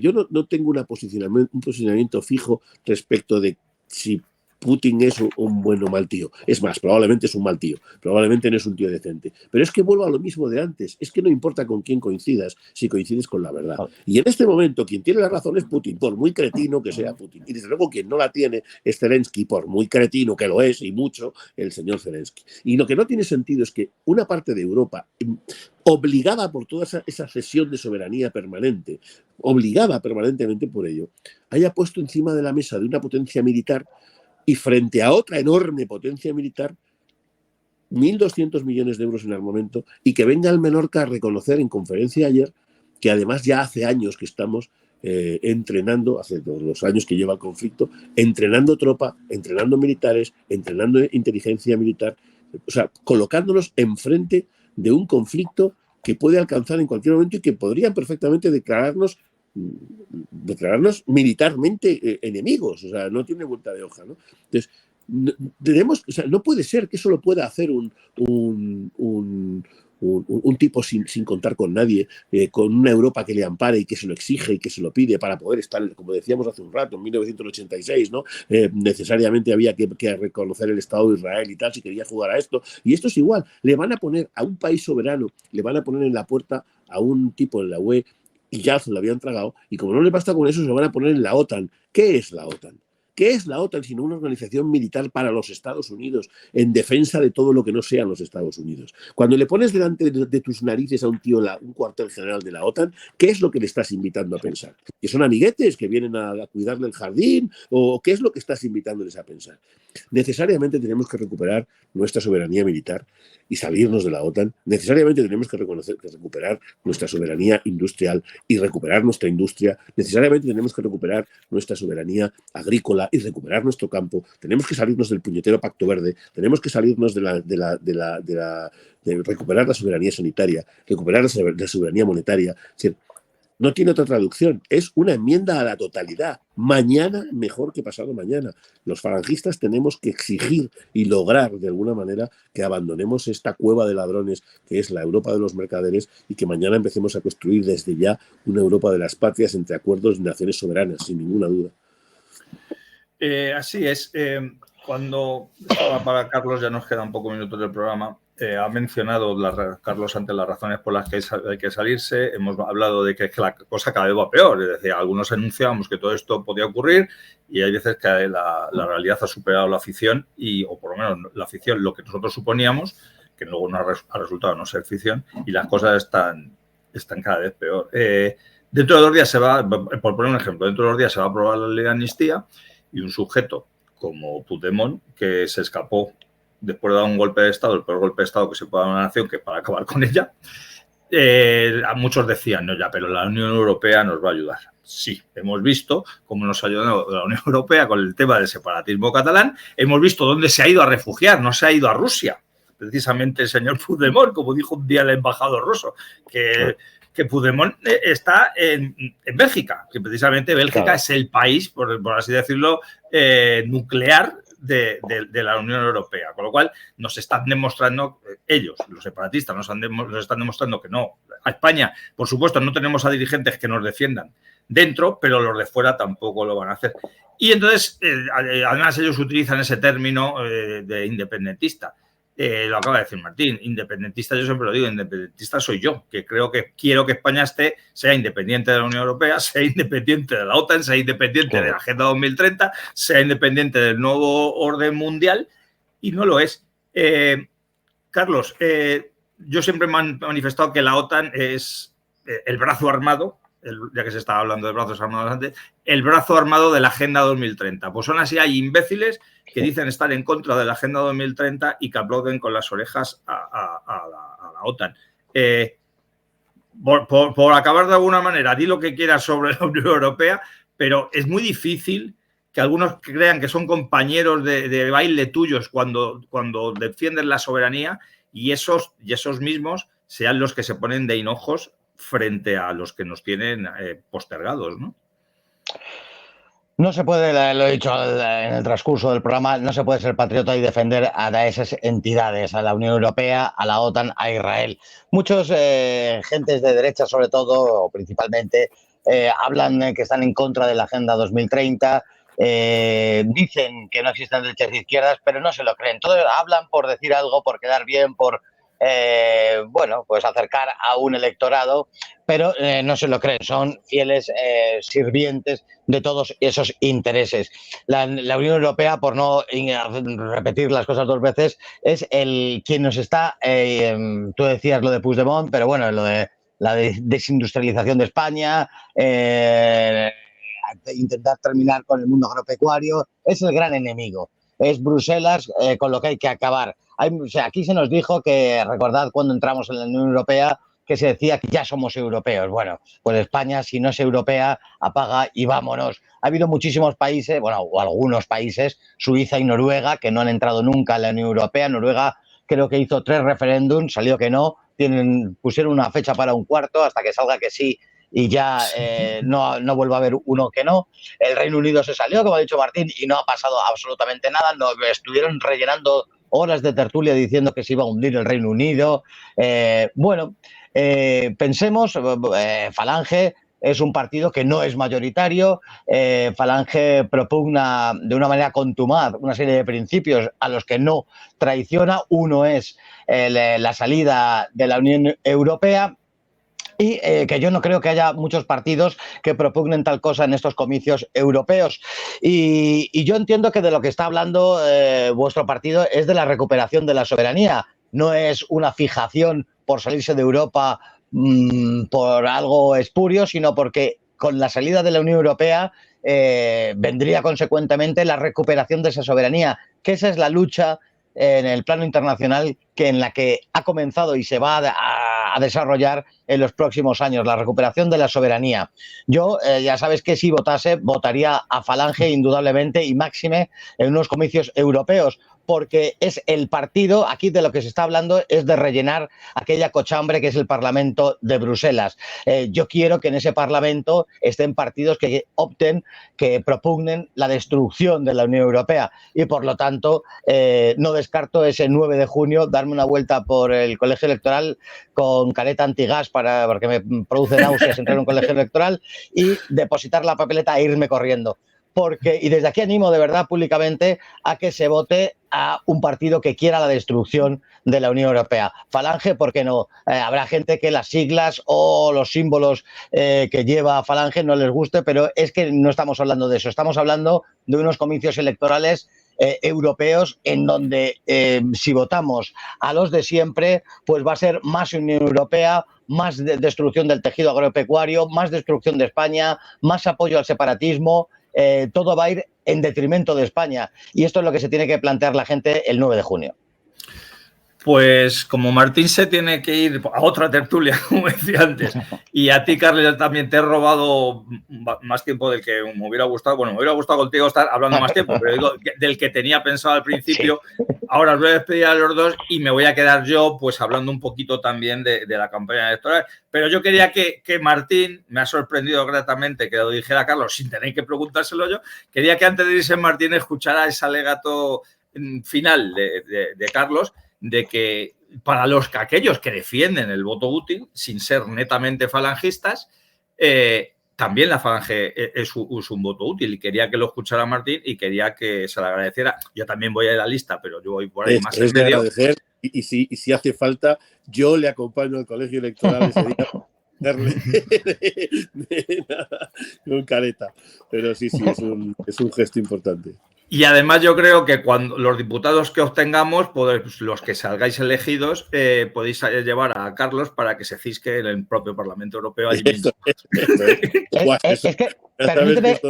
yo no tengo un posicionamiento fijo respecto de si Putin es un buen o mal tío. Es más, probablemente es un mal tío. Probablemente no es un tío decente. Pero es que vuelvo a lo mismo de antes. Es que no importa con quién coincidas, si coincides con la verdad. Y en este momento, quien tiene la razón es Putin, por muy cretino que sea Putin. Y desde luego, quien no la tiene es Zelensky, por muy cretino que lo es, y mucho, el señor Zelensky. Y lo que no tiene sentido es que una parte de Europa, obligada por toda esa cesión de soberanía permanente, obligada permanentemente por ello, haya puesto encima de la mesa de una potencia militar y frente a otra enorme potencia militar 1.200 millones de euros en armamento, y que venga el Menorca a reconocer en conferencia ayer que además ya hace años que estamos entrenando, hace los años que lleva el conflicto, entrenando tropa, entrenando militares, entrenando inteligencia militar, o sea, colocándonos enfrente de un conflicto que puede alcanzar en cualquier momento y que podrían perfectamente declararnos declararnos militarmente enemigos, o sea, no tiene vuelta de hoja, ¿no? Entonces, no puede ser que eso lo pueda hacer un tipo sin contar con nadie, con una Europa que le ampare y que se lo exige y que se lo pide para poder estar, como decíamos hace un rato, en 1986, ¿no? Necesariamente había que reconocer el Estado de Israel y tal, si quería jugar a esto. Y esto es igual, le van a poner a un país soberano, le van a poner en la puerta a un tipo en la UE y ya se lo habían tragado, y como no les basta con eso, se lo van a poner en la OTAN. ¿Qué es la OTAN? ¿Qué es la OTAN sino una organización militar para los Estados Unidos en defensa de todo lo que no sean los Estados Unidos? Cuando le pones delante de tus narices a un tío un cuartel general de la OTAN, ¿qué es lo que le estás invitando a pensar? ¿Que son amiguetes que vienen a cuidarle el jardín? ¿O qué es lo que estás invitándoles a pensar? Necesariamente tenemos que recuperar nuestra soberanía militar y salirnos de la OTAN. Necesariamente tenemos que recuperar nuestra soberanía industrial y recuperar nuestra industria. Necesariamente tenemos que recuperar nuestra soberanía agrícola y recuperar nuestro campo. Tenemos que salirnos del puñetero Pacto Verde. Tenemos que salirnos de recuperar la soberanía sanitaria, recuperar la soberanía monetaria. Es decir, no tiene otra traducción, es una enmienda a la totalidad. Mañana mejor que pasado mañana. Los falangistas tenemos que exigir y lograr de alguna manera que abandonemos esta cueva de ladrones que es la Europa de los mercaderes y que mañana empecemos a construir desde ya una Europa de las patrias entre acuerdos de naciones soberanas, sin ninguna duda. Así es. Cuando para Carlos, ya nos quedan pocos minutos del programa, ha mencionado Carlos antes las razones por las que hay que salirse. Hemos hablado de que la cosa cada vez va peor. Es decir, algunos anunciábamos que todo esto podía ocurrir y hay veces que la realidad ha superado la ficción o por lo menos la ficción, lo que nosotros suponíamos, que luego no ha resultado no ser ficción, y las cosas están cada vez peor. Dentro de 2 días por poner un ejemplo, dentro de 2 días se va a aprobar la ley de amnistía y un sujeto como Puigdemont, que se escapó después de dar un golpe de Estado, el peor golpe de Estado que se puede dar a una nación, que para acabar con ella, a muchos decían, no, ya, pero la Unión Europea nos va a ayudar. Sí, hemos visto cómo nos ha ayudado la Unión Europea con el tema del separatismo catalán, hemos visto dónde se ha ido a refugiar, no se ha ido a Rusia. Precisamente el señor Puigdemont, como dijo un día el embajador ruso, que Puigdemont está en Bélgica, que precisamente Bélgica es el país, por así decirlo, nuclear de la Unión Europea. Con lo cual nos están demostrando, ellos, los separatistas, nos están demostrando que no. A España, por supuesto, no tenemos a dirigentes que nos defiendan dentro, pero los de fuera tampoco lo van a hacer. Y entonces, además, ellos utilizan ese término de independentista. Lo acaba de decir Martín, independentista, yo siempre lo digo, independentista soy yo, que quiero que España sea independiente de la Unión Europea, sea independiente de la OTAN, sea independiente de la Agenda 2030, sea independiente del nuevo orden mundial, y no lo es. Carlos, yo siempre me he manifestado que la OTAN es el brazo armado, ya que se estaba hablando de brazos armados antes, el brazo armado de la Agenda 2030. Pues son así, hay imbéciles que dicen estar en contra de la Agenda 2030 y que aplauden con las orejas a la OTAN. Por acabar de alguna manera, di lo que quieras sobre la Unión Europea, pero es muy difícil que algunos crean que son compañeros de baile tuyos cuando defienden la soberanía y esos mismos sean los que se ponen de hinojos frente a los que nos tienen postergados, ¿no? No se puede, lo he dicho en el transcurso del programa, no se puede ser patriota y defender a esas entidades, a la Unión Europea, a la OTAN, a Israel. Muchos gentes de derecha, sobre todo, o principalmente, hablan que están en contra de la Agenda 2030, dicen que no existen derechas e izquierdas, pero no se lo creen. Todos hablan por decir algo, por quedar bien, por pues acercar a un electorado, pero no se lo creen, son fieles sirvientes de todos esos intereses. La Unión Europea, por no repetir las cosas 2 veces, es quien nos está, tú decías lo de Puigdemont, pero bueno, lo de la desindustrialización de España, intentar terminar con el mundo agropecuario, es el gran enemigo. Es Bruselas con lo que hay que acabar. Aquí se nos dijo que, recordad cuando entramos en la Unión Europea, que se decía que ya somos europeos. Bueno, pues España, si no es europea, apaga y vámonos. Ha habido muchísimos países, o algunos países, Suiza y Noruega, que no han entrado nunca en la Unión Europea. Noruega creo que hizo 3 referéndums, salió que no, pusieron una fecha para un cuarto hasta que salga que sí. y ya no vuelve a haber uno que no. El Reino Unido se salió, como ha dicho Martín, y no ha pasado absolutamente nada. Nos estuvieron rellenando horas de tertulia diciendo que se iba a hundir el Reino Unido. Pensemos, Falange es un partido que no es mayoritario. Falange propugna de una manera contumaz una serie de principios a los que no traiciona. Uno es la salida de la Unión Europea. Y que yo no creo que haya muchos partidos que propugnen tal cosa en estos comicios europeos. Y yo entiendo que de lo que está hablando vuestro partido es de la recuperación de la soberanía. No es una fijación por salirse de Europa por algo espurio, sino porque con la salida de la Unión Europea vendría consecuentemente la recuperación de esa soberanía, que esa es la lucha en el plano internacional en la que ha comenzado y se va a desarrollar en los próximos años, la recuperación de la soberanía. Yo, ya sabes que si votase, votaría a Falange indudablemente y máxime en unos comicios europeos, porque es el partido, aquí de lo que se está hablando es de rellenar aquella cochambre que es el Parlamento de Bruselas. Yo quiero que en ese Parlamento estén partidos que opten, que propugnen la destrucción de la Unión Europea y por lo tanto no descarto ese 9 de junio darme una vuelta por el colegio electoral con careta antigas porque me produce náuseas entrar en un colegio electoral y depositar la papeleta e irme corriendo. Y desde aquí animo de verdad públicamente a que se vote a un partido que quiera la destrucción de la Unión Europea. Falange, ¿por qué no? Habrá gente que las siglas o los símbolos que lleva Falange no les guste, pero es que no estamos hablando de eso. Estamos hablando de unos comicios electorales europeos en donde si votamos a los de siempre, pues va a ser más Unión Europea, más destrucción del tejido agropecuario, más destrucción de España, más apoyo al separatismo. Todo va a ir en detrimento de España y esto es lo que se tiene que plantear la gente el 9 de junio. Pues como Martín se tiene que ir a otra tertulia, como decía antes, y a ti, Carlos, también te he robado más tiempo del que me hubiera gustado. Bueno, me hubiera gustado contigo estar hablando más tiempo, pero digo, del que tenía pensado al principio. Sí. Ahora os voy a despedir a los dos y me voy a quedar yo pues hablando un poquito también de la campaña electoral. Pero yo quería que Martín, me ha sorprendido gratamente que lo dijera Carlos sin tener que preguntárselo yo, quería que antes de irse Martín escuchara ese alegato final de Carlos, de que para aquellos que defienden el voto útil, sin ser netamente falangistas, también la Falange es un voto útil y quería que lo escuchara Martín y quería que se le agradeciera. Yo también voy a la lista, pero yo voy por ahí más en medio. Agradecer y si hace falta, yo le acompaño al colegio electoral ese día con careta. Pero sí, es un gesto importante. Y además yo creo que cuando los diputados que obtengamos, pues los que salgáis elegidos, podéis llevar a Carlos para que se cisque en el propio Parlamento Europeo. Allí mismo. Es que, permíteme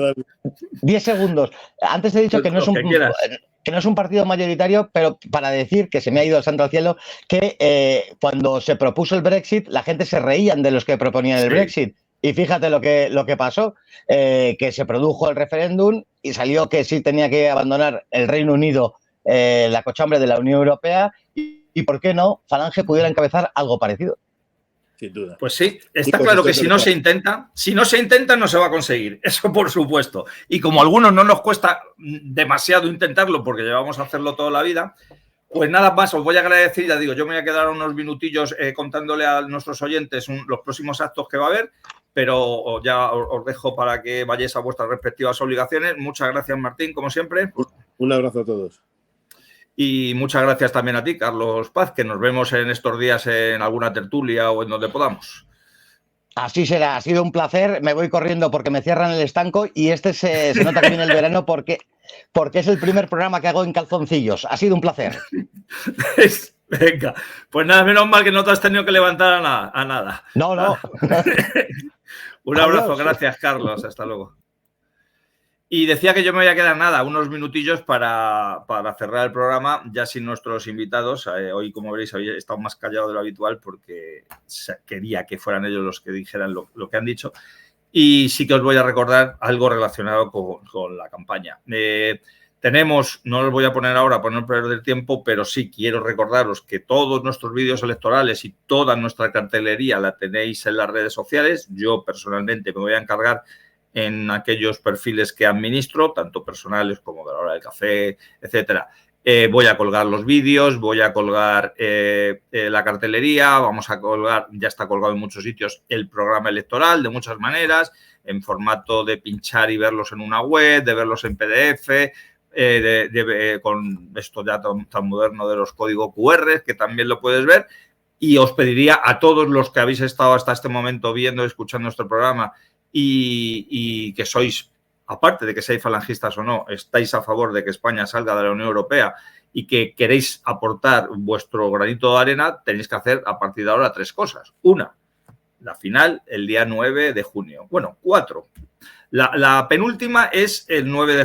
10 segundos. Antes he dicho que no es un partido mayoritario, pero para decir que se me ha ido el santo al cielo, que cuando se propuso el Brexit, la gente se reían de los que proponían el Brexit. Y fíjate lo que pasó, que se produjo el referéndum y salió que sí tenía que abandonar el Reino Unido la cochambre de la Unión Europea y ¿por qué no Falange pudiera encabezar algo parecido? Sin duda. Pues sí, está claro que si no se intenta, no se va a conseguir, eso por supuesto. Y como a algunos no nos cuesta demasiado intentarlo porque llevamos a hacerlo toda la vida, pues nada más, os voy a agradecer, ya digo, yo me voy a quedar unos minutillos contándole a nuestros oyentes los próximos actos que va a haber, pero ya os dejo para que vayáis a vuestras respectivas obligaciones. Muchas gracias, Martín, como siempre. Un abrazo a todos. Y muchas gracias también a ti, Carlos Paz, que nos vemos en estos días en alguna tertulia o en donde podamos. Así será, ha sido un placer. Me voy corriendo porque me cierran el estanco y se nota que viene el verano porque es el primer programa que hago en calzoncillos. Ha sido un placer. Venga, pues nada, menos mal que no te has tenido que levantar a nada. No. Un abrazo, gracias, Carlos. Hasta luego. Y decía que yo me voy a quedar unos minutillos para cerrar el programa, ya sin nuestros invitados. Hoy, como veréis, hoy he estado más callado de lo habitual porque quería que fueran ellos los que dijeran lo que han dicho. Y sí que os voy a recordar algo relacionado con la campaña. Tenemos, no los voy a poner ahora para no perder tiempo, pero sí quiero recordaros que todos nuestros vídeos electorales y toda nuestra cartelería la tenéis en las redes sociales. Yo personalmente me voy a encargar en aquellos perfiles que administro, tanto personales como de la hora del café, etcétera. Voy a colgar los vídeos, voy a colgar la cartelería, vamos a colgar, ya está colgado en muchos sitios, el programa electoral de muchas maneras, en formato de pinchar y verlos en una web, de verlos en PDF, con esto ya tan moderno de los códigos QR, que también lo puedes ver. Y os pediría a todos los que habéis estado hasta este momento viendo y escuchando nuestro programa y que sois, aparte de que seáis falangistas o no, estáis a favor de que España salga de la Unión Europea y que queréis aportar vuestro granito de arena, tenéis que hacer a partir de ahora 3 cosas. Una, la final el día 9 de junio. Bueno, 4. La penúltima es el 9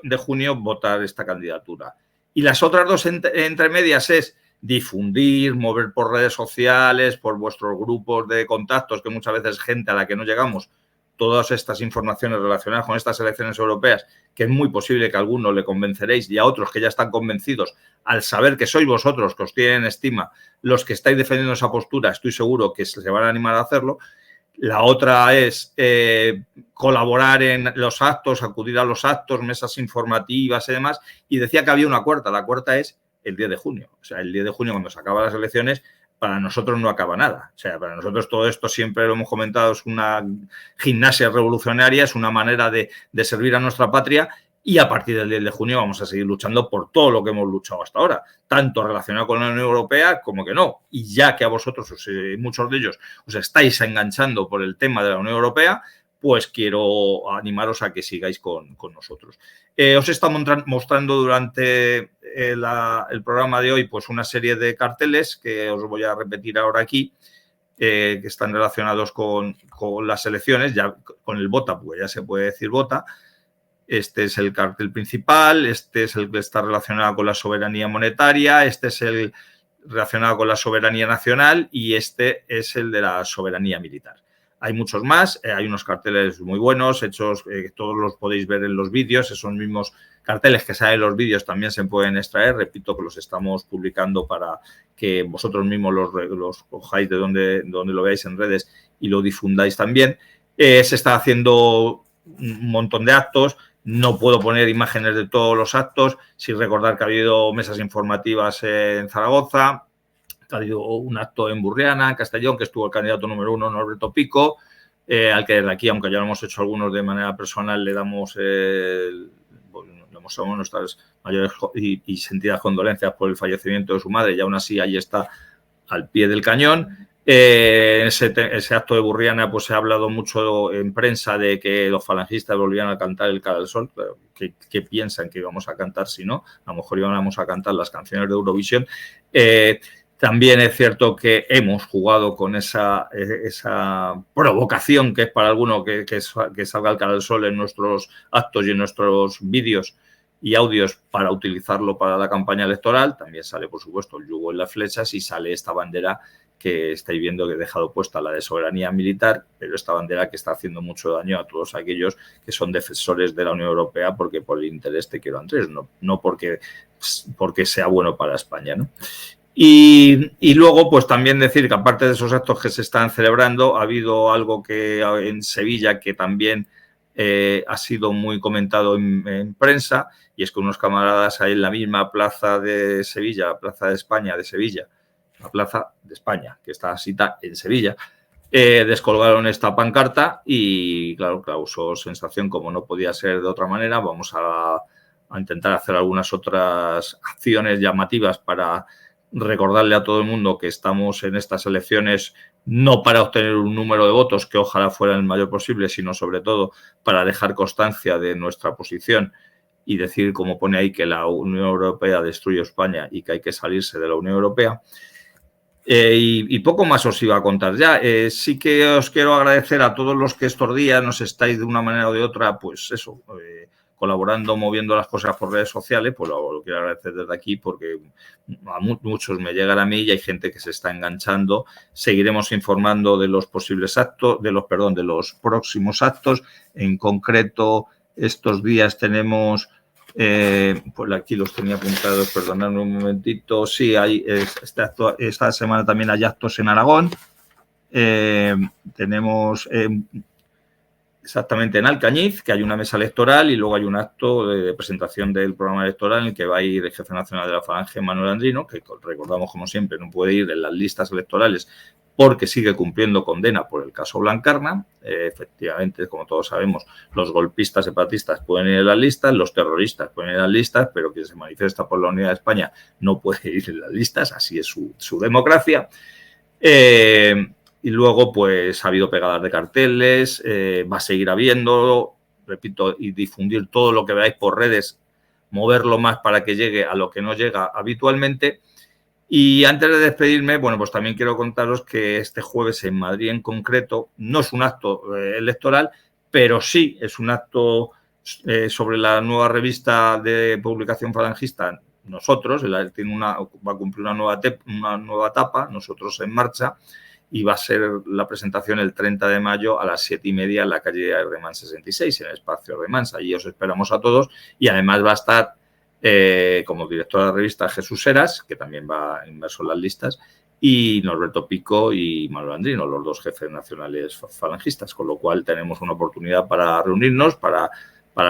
de junio votar esta candidatura. Y las otras 2 entre medias es difundir, mover por redes sociales, por vuestros grupos de contactos, que muchas veces es gente a la que no llegamos, todas estas informaciones relacionadas con estas elecciones europeas, que es muy posible que a algunos le convenceréis y a otros que ya están convencidos, al saber que sois vosotros, que os tienen en estima, los que estáis defendiendo esa postura, estoy seguro que se van a animar a hacerlo. La otra es colaborar en los actos, acudir a los actos, mesas informativas y demás. Y decía que había una cuarta. La cuarta es el 10 de junio. O sea, el 10 de junio, cuando se acaban las elecciones, para nosotros no acaba nada. O sea, para nosotros todo esto, siempre lo hemos comentado, es una gimnasia revolucionaria, es una manera de servir a nuestra patria. Y a partir del 10 de junio vamos a seguir luchando por todo lo que hemos luchado hasta ahora, tanto relacionado con la Unión Europea como que no. Y ya que a vosotros, muchos de ellos, os estáis enganchando por el tema de la Unión Europea, pues quiero animaros a que sigáis con nosotros. Os he estado mostrando durante el programa de hoy pues una serie de carteles que os voy a repetir ahora aquí, que están relacionados con las elecciones, ya con el vota, pues ya se puede decir vota. Este es el cartel principal, este es el que está relacionado con la soberanía monetaria, este es el relacionado con la soberanía nacional y este es el de la soberanía militar. Hay muchos más, hay unos carteles muy buenos, hechos, todos los podéis ver en los vídeos, esos mismos carteles que salen en los vídeos también se pueden extraer, repito que los estamos publicando para que vosotros mismos los cojáis de donde lo veáis en redes y lo difundáis también. Se está haciendo un montón de actos. No puedo poner imágenes de todos los actos, sin recordar que ha habido mesas informativas en Zaragoza, que ha habido un acto en Burriana, en Castellón, que estuvo el candidato número 1, Norberto Pico, al que desde aquí, aunque ya lo hemos hecho algunos de manera personal, le damos nuestras mayores y sentidas condolencias por el fallecimiento de su madre, y aún así ahí está al pie del cañón. Ese acto de Burriana pues se ha hablado mucho en prensa de que los falangistas volvían a cantar el Cara al Sol. ¿Qué piensan que íbamos a cantar si no? A lo mejor íbamos a cantar las canciones de Eurovisión. También es cierto que hemos jugado con esa provocación que es para alguno que salga el Cara al Sol en nuestros actos y en nuestros vídeos y audios para utilizarlo para la campaña electoral. También sale, por supuesto, el yugo en las flechas y sale esta bandera que estáis viendo que he dejado puesta, la de soberanía militar, pero esta bandera que está haciendo mucho daño a todos aquellos que son defensores de la Unión Europea porque por el interés te quiero, Andrés, no porque sea bueno para España, ¿no? Y luego, pues también decir que aparte de esos actos que se están celebrando, ha habido algo que en Sevilla que también ha sido muy comentado en prensa, y es que unos camaradas ahí en la misma plaza de Sevilla, la Plaza de España de Sevilla, la Plaza de España, que está cita en Sevilla, descolgaron esta pancarta y, claro, causó sensación, como no podía ser de otra manera. Vamos a intentar hacer algunas otras acciones llamativas para recordarle a todo el mundo que estamos en estas elecciones no para obtener un número de votos que ojalá fuera el mayor posible, sino sobre todo para dejar constancia de nuestra posición y decir, como pone ahí, que la Unión Europea destruye España y que hay que salirse de la Unión Europea. Y poco más os iba a contar ya. Sí que os quiero agradecer a todos los que estos días nos estáis de una manera o de otra, pues eso, colaborando, moviendo las cosas por redes sociales, pues lo quiero agradecer desde aquí porque a muchos me llegan a mí y hay gente que se está enganchando. Seguiremos informando de los posibles actos, de los próximos actos. En concreto, estos días tenemos Pues aquí los tenía apuntados, perdonadme un momentito. Sí, esta semana también hay actos en Aragón. Tenemos exactamente en Alcañiz, que hay una mesa electoral y luego hay un acto de presentación del programa electoral en el que va a ir el jefe nacional de la Falange, Manuel Andrino, que recordamos, como siempre, no puede ir en las listas electorales porque sigue cumpliendo condena por el caso Blancarna. Efectivamente, como todos sabemos, los golpistas separatistas pueden ir en las listas, los terroristas pueden ir en las listas, pero quien se manifiesta por la unidad de España no puede ir en las listas, así es su democracia. Y luego, pues, ha habido pegadas de carteles, va a seguir habiendo, repito, y difundir todo lo que veáis por redes, moverlo más para que llegue a lo que no llega habitualmente. Y antes de despedirme, bueno, pues también quiero contaros que este jueves en Madrid en concreto no es un acto electoral, pero sí es un acto sobre la nueva revista de publicación falangista, Nosotros, va a cumplir una nueva etapa, Nosotros en Marcha, y va a ser la presentación el 30 de mayo a las 7:30 en la calle Ardemán 66, en el espacio Ardemán. Allí os esperamos a todos y además va a estar como director de la revista Jesús Heras, que también va inmerso en las listas, y Norberto Pico y Manuel Andrino, los dos jefes nacionales falangistas, con lo cual tenemos una oportunidad para reunirnos, para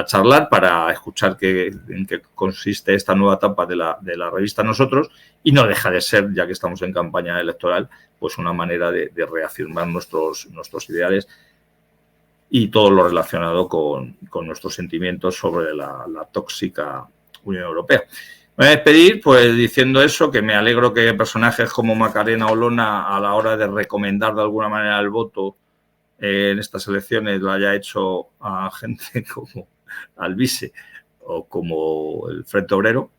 charlar, para escuchar en qué consiste esta nueva etapa de la revista Nosotros, y no deja de ser, ya que estamos en campaña electoral, pues una manera de reafirmar nuestros ideales y todo lo relacionado con nuestros sentimientos sobre la tóxica Unión Europea. Me voy a despedir pues diciendo eso, que me alegro que personajes como Macarena Olona, a la hora de recomendar de alguna manera el voto en estas elecciones, lo haya hecho a gente como Alvise o como el Frente Obrero.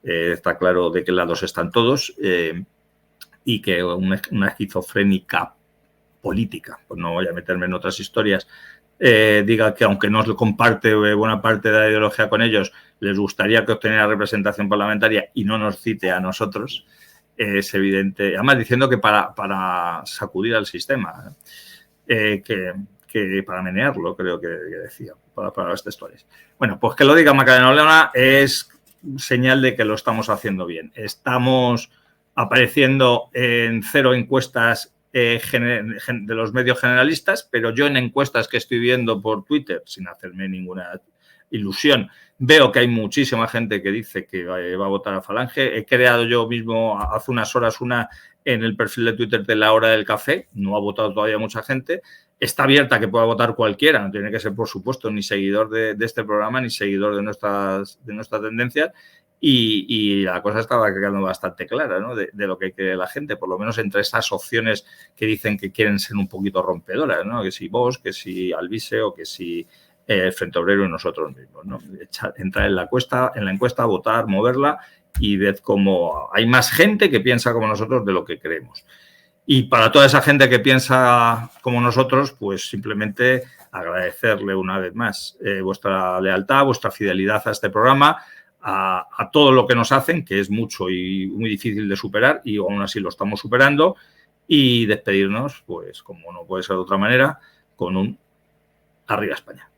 Está claro de qué lados están todos, y que una esquizofrénica política, pues no voy a meterme en otras historias, diga que aunque no comparte buena parte de la ideología con ellos, les gustaría que obtuviera representación parlamentaria y no nos cite a nosotros, es evidente. Además, diciendo que para sacudir al sistema, que para menearlo, creo que decía, para las textuales. Bueno, pues que lo diga Macarena Olona es señal de que lo estamos haciendo bien. Estamos apareciendo en 0 encuestas de los medios generalistas, pero yo en encuestas que estoy viendo por Twitter, sin hacerme ninguna ilusión, veo que hay muchísima gente que dice que va a votar a Falange. He creado yo mismo hace unas horas una en el perfil de Twitter de La Hora del Café, no ha votado todavía mucha gente. Está abierta que pueda votar cualquiera, no tiene que ser, por supuesto, ni seguidor de este programa, ni seguidor de nuestras tendencias. Y la cosa estaba quedando bastante clara, ¿no? De lo que cree la gente, por lo menos entre esas opciones que dicen que quieren ser un poquito rompedoras, ¿no? Que si Vox, que si Alvise o que si Frente Obrero y nosotros mismos, ¿no? Entrar en la encuesta, votar, moverla y ver cómo hay más gente que piensa como nosotros de lo que creemos. Y para toda esa gente que piensa como nosotros, pues simplemente agradecerle una vez más vuestra lealtad, vuestra fidelidad a este programa, a todo lo que nos hacen, que es mucho y muy difícil de superar, y aún así lo estamos superando, y despedirnos, pues como no puede ser de otra manera, con un Arriba España.